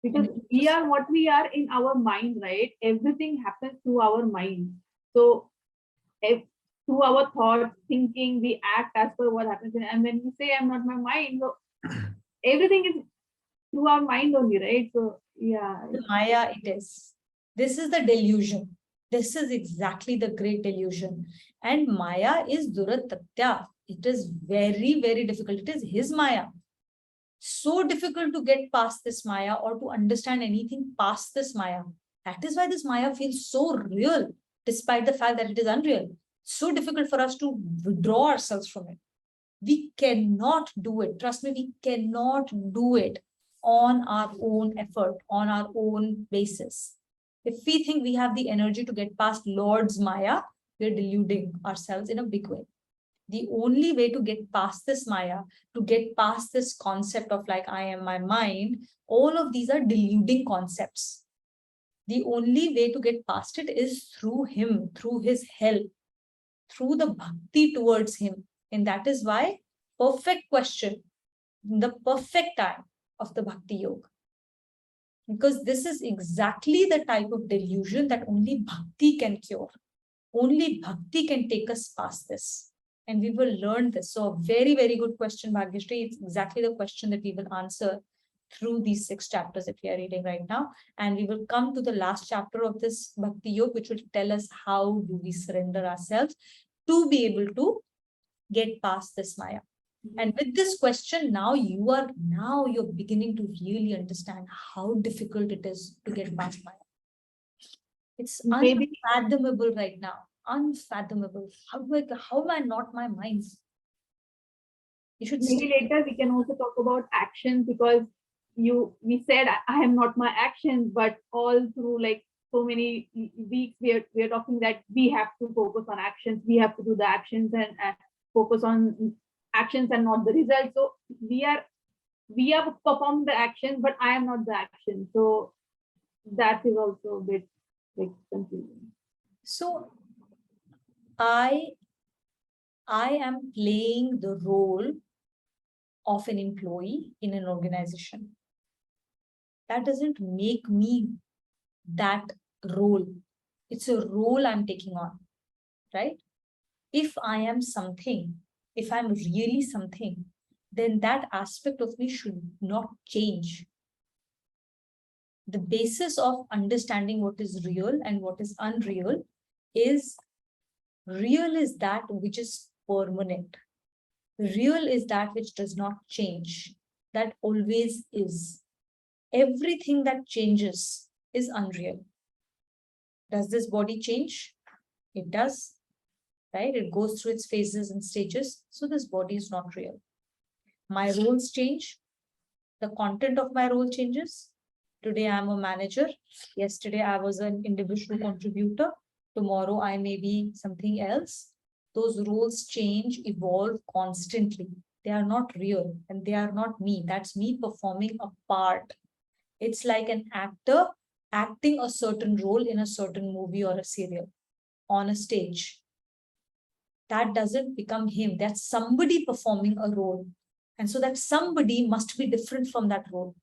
Because we are what we are in our mind, right? Everything happens through our mind. So if through our thoughts, thinking, we act as per what happens. And when we say I'm not my mind, so everything is through our mind only, right? So yeah. The Maya it is. This is the delusion. This is exactly the great delusion. And Maya is Duratatya. It is very, very difficult. It is his Maya. So difficult to get past this Maya or to understand anything past this Maya. That is why this Maya feels so real, despite the fact that it is unreal. So difficult for us to withdraw ourselves from it. We cannot do it. Trust me, we cannot do it on our own effort, on our own basis. If we think we have the energy to get past Lord's Maya, we're deluding ourselves in a big way. The only way to get past this Maya, to get past this concept of like, I am my mind, all of these are deluding concepts. The only way to get past it is through him, through his help, through the bhakti towards him. And that is why perfect question, the perfect time of the bhakti yoga. Because this is exactly the type of delusion that only bhakti can cure. Only bhakti can take us past this. And we will learn this. So a very, very good question, Bhagyashree. It's exactly the question that we will answer through these 6 chapters that we are reading right now. And we will come to the last chapter of this Bhakti Yoga, which will tell us how do we surrender ourselves to be able to get past this Maya. And with this question, now you're beginning to really understand how difficult it is to get past Maya. It's unfathomable right now. Unfathomable. How am I not my mind? You should maybe later we can also talk about actions, because we said I am not my actions, but all through like so many weeks we are talking that we have to focus on actions, we have to do the actions and focus on actions and not the results. So we have performed the action, but I am not the action. So that is also a bit like confusing. So I am playing the role of an employee in an organization. That doesn't make me that role. It's a role I'm taking on, right? If I am something, if I'm really something, then that aspect of me should not change. The basis of understanding what is real and what is unreal is real is that which is permanent. Real is that which does not change, that always is. Everything that changes is unreal. Does this body change? It does, right? It goes through its phases and stages. So this body is not real. My roles change. The content of my role changes. Today I'm a manager. Yesterday I was an individual contributor. Tomorrow I may be something else. Those roles change, evolve constantly. They are not real and they are not me. That's me performing a part. It's like an actor acting a certain role in a certain movie or a serial on a stage. That doesn't become him. That's somebody performing a role. And so that somebody must be different from that role.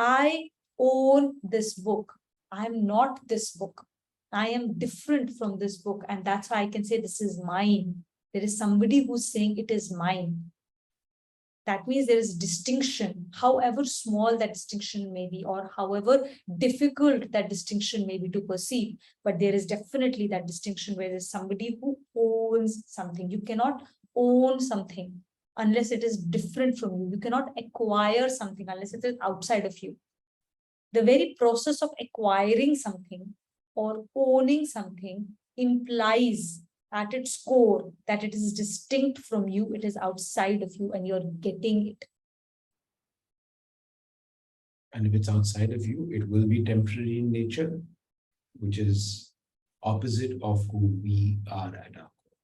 I own this book. I'm not this book. I am different from this book. And that's why I can say this is mine. There is somebody who's saying it is mine. That means there is distinction, however small that distinction may be, or however difficult that distinction may be to perceive. But there is definitely that distinction where there's somebody who owns something. You cannot own something unless it is different from you. You cannot acquire something unless it is outside of you. The very process of acquiring something or owning something implies at its core that it is distinct from you, it is outside of you, and you're getting it. And if it's outside of you, it will be temporary in nature, which is opposite of who we are at our core.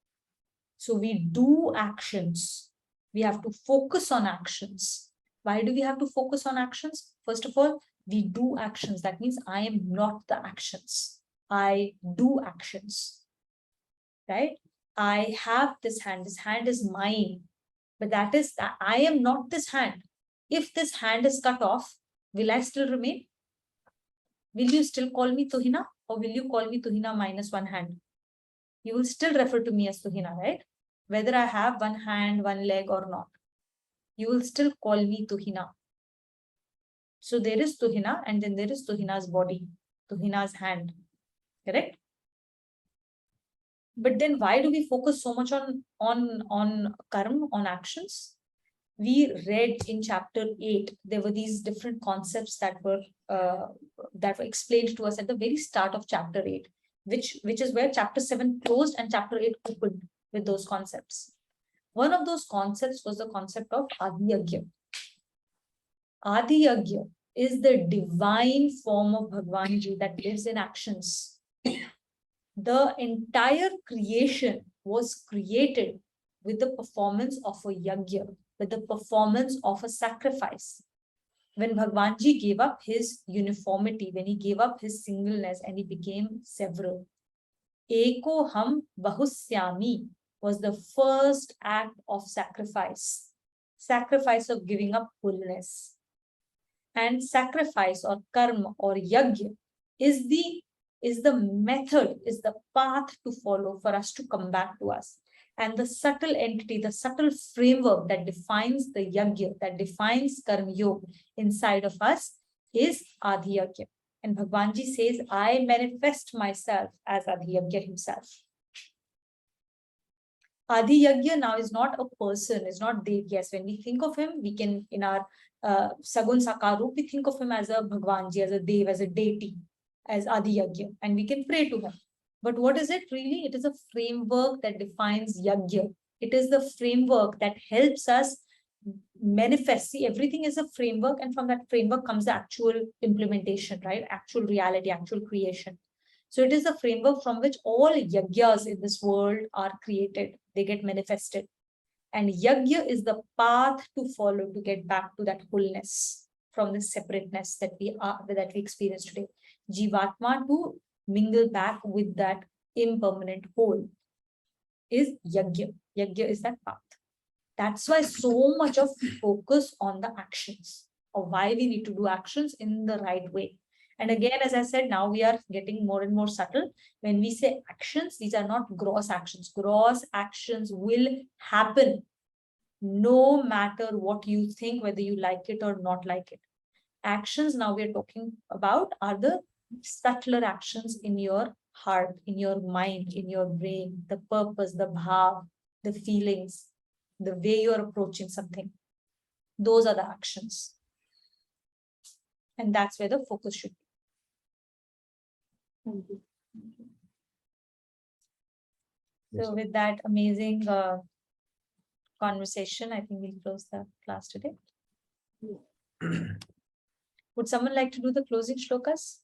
So we do actions. We have to focus on actions. Why do we have to focus on actions? First of all, we do actions. That means I am not the actions. I do actions. Right? I have this hand is mine, but that is that I am not this hand. If this hand is cut off, will I still remain? Will you still call me Tuhina, or will you call me Tuhina minus one hand? You will still refer to me as Tuhina, right? Whether I have one hand, one leg or not, you will still call me Tuhina. So there is Tuhina, and then there is Tuhina's body, Tuhina's hand, correct? But then why do we focus so much on karma, on actions? We read in chapter 8, there were these different concepts that were explained to us at the very start of chapter 8, which is where chapter 7 closed and chapter 8 opened with those concepts. One of those concepts was the concept of Adi Yagya. Adi Yagya is the divine form of Bhagwanji that lives in actions. The entire creation was created with the performance of a yagya, with the performance of a sacrifice. When Bhagwanji gave up his uniformity, when he gave up his singleness and he became several, Eko Ham Bahusyami was the first act of sacrifice of giving up wholeness. And sacrifice or karma or yagya is the method, is the path to follow for us to come back to us. And the subtle entity, the subtle framework that defines the yagya, that defines karma yoga inside of us is Adi Yagya. And Bhagwanji says, I manifest myself as Adi Yagya himself. Adi Yagya now is not a person, is not Dev. Yes, when we think of him, we can, in our Sagun Sakaru, we think of him as a Bhagwanji, as a Dev, as a deity, as Adi Yagya, and we can pray to him. But what is it really? It is a framework that defines Yagya. It is the framework that helps us manifest. See, everything is a framework, and from that framework comes the actual implementation, right? Actual reality, actual creation. So it is a framework from which all yagyas in this world are created. They get manifested. And yagya is the path to follow to get back to that wholeness from the separateness that we experience today. Jivatma to mingle back with that impermanent whole is yagya. Yagya is that path. That's why so much of focus on the actions, or why we need to do actions in the right way. And again, as I said, now we are getting more and more subtle. When we say actions, these are not gross actions. Gross actions will happen no matter what you think, whether you like it or not like it. Actions now we're talking about are the subtler actions in your heart, in your mind, in your brain, the purpose, the bhav, the feelings, the way you're approaching something. Those are the actions. And that's where the focus should be. Thank you. So with that amazing conversation, I think we'll close the class today. Yeah. Would someone like to do the closing shlokas?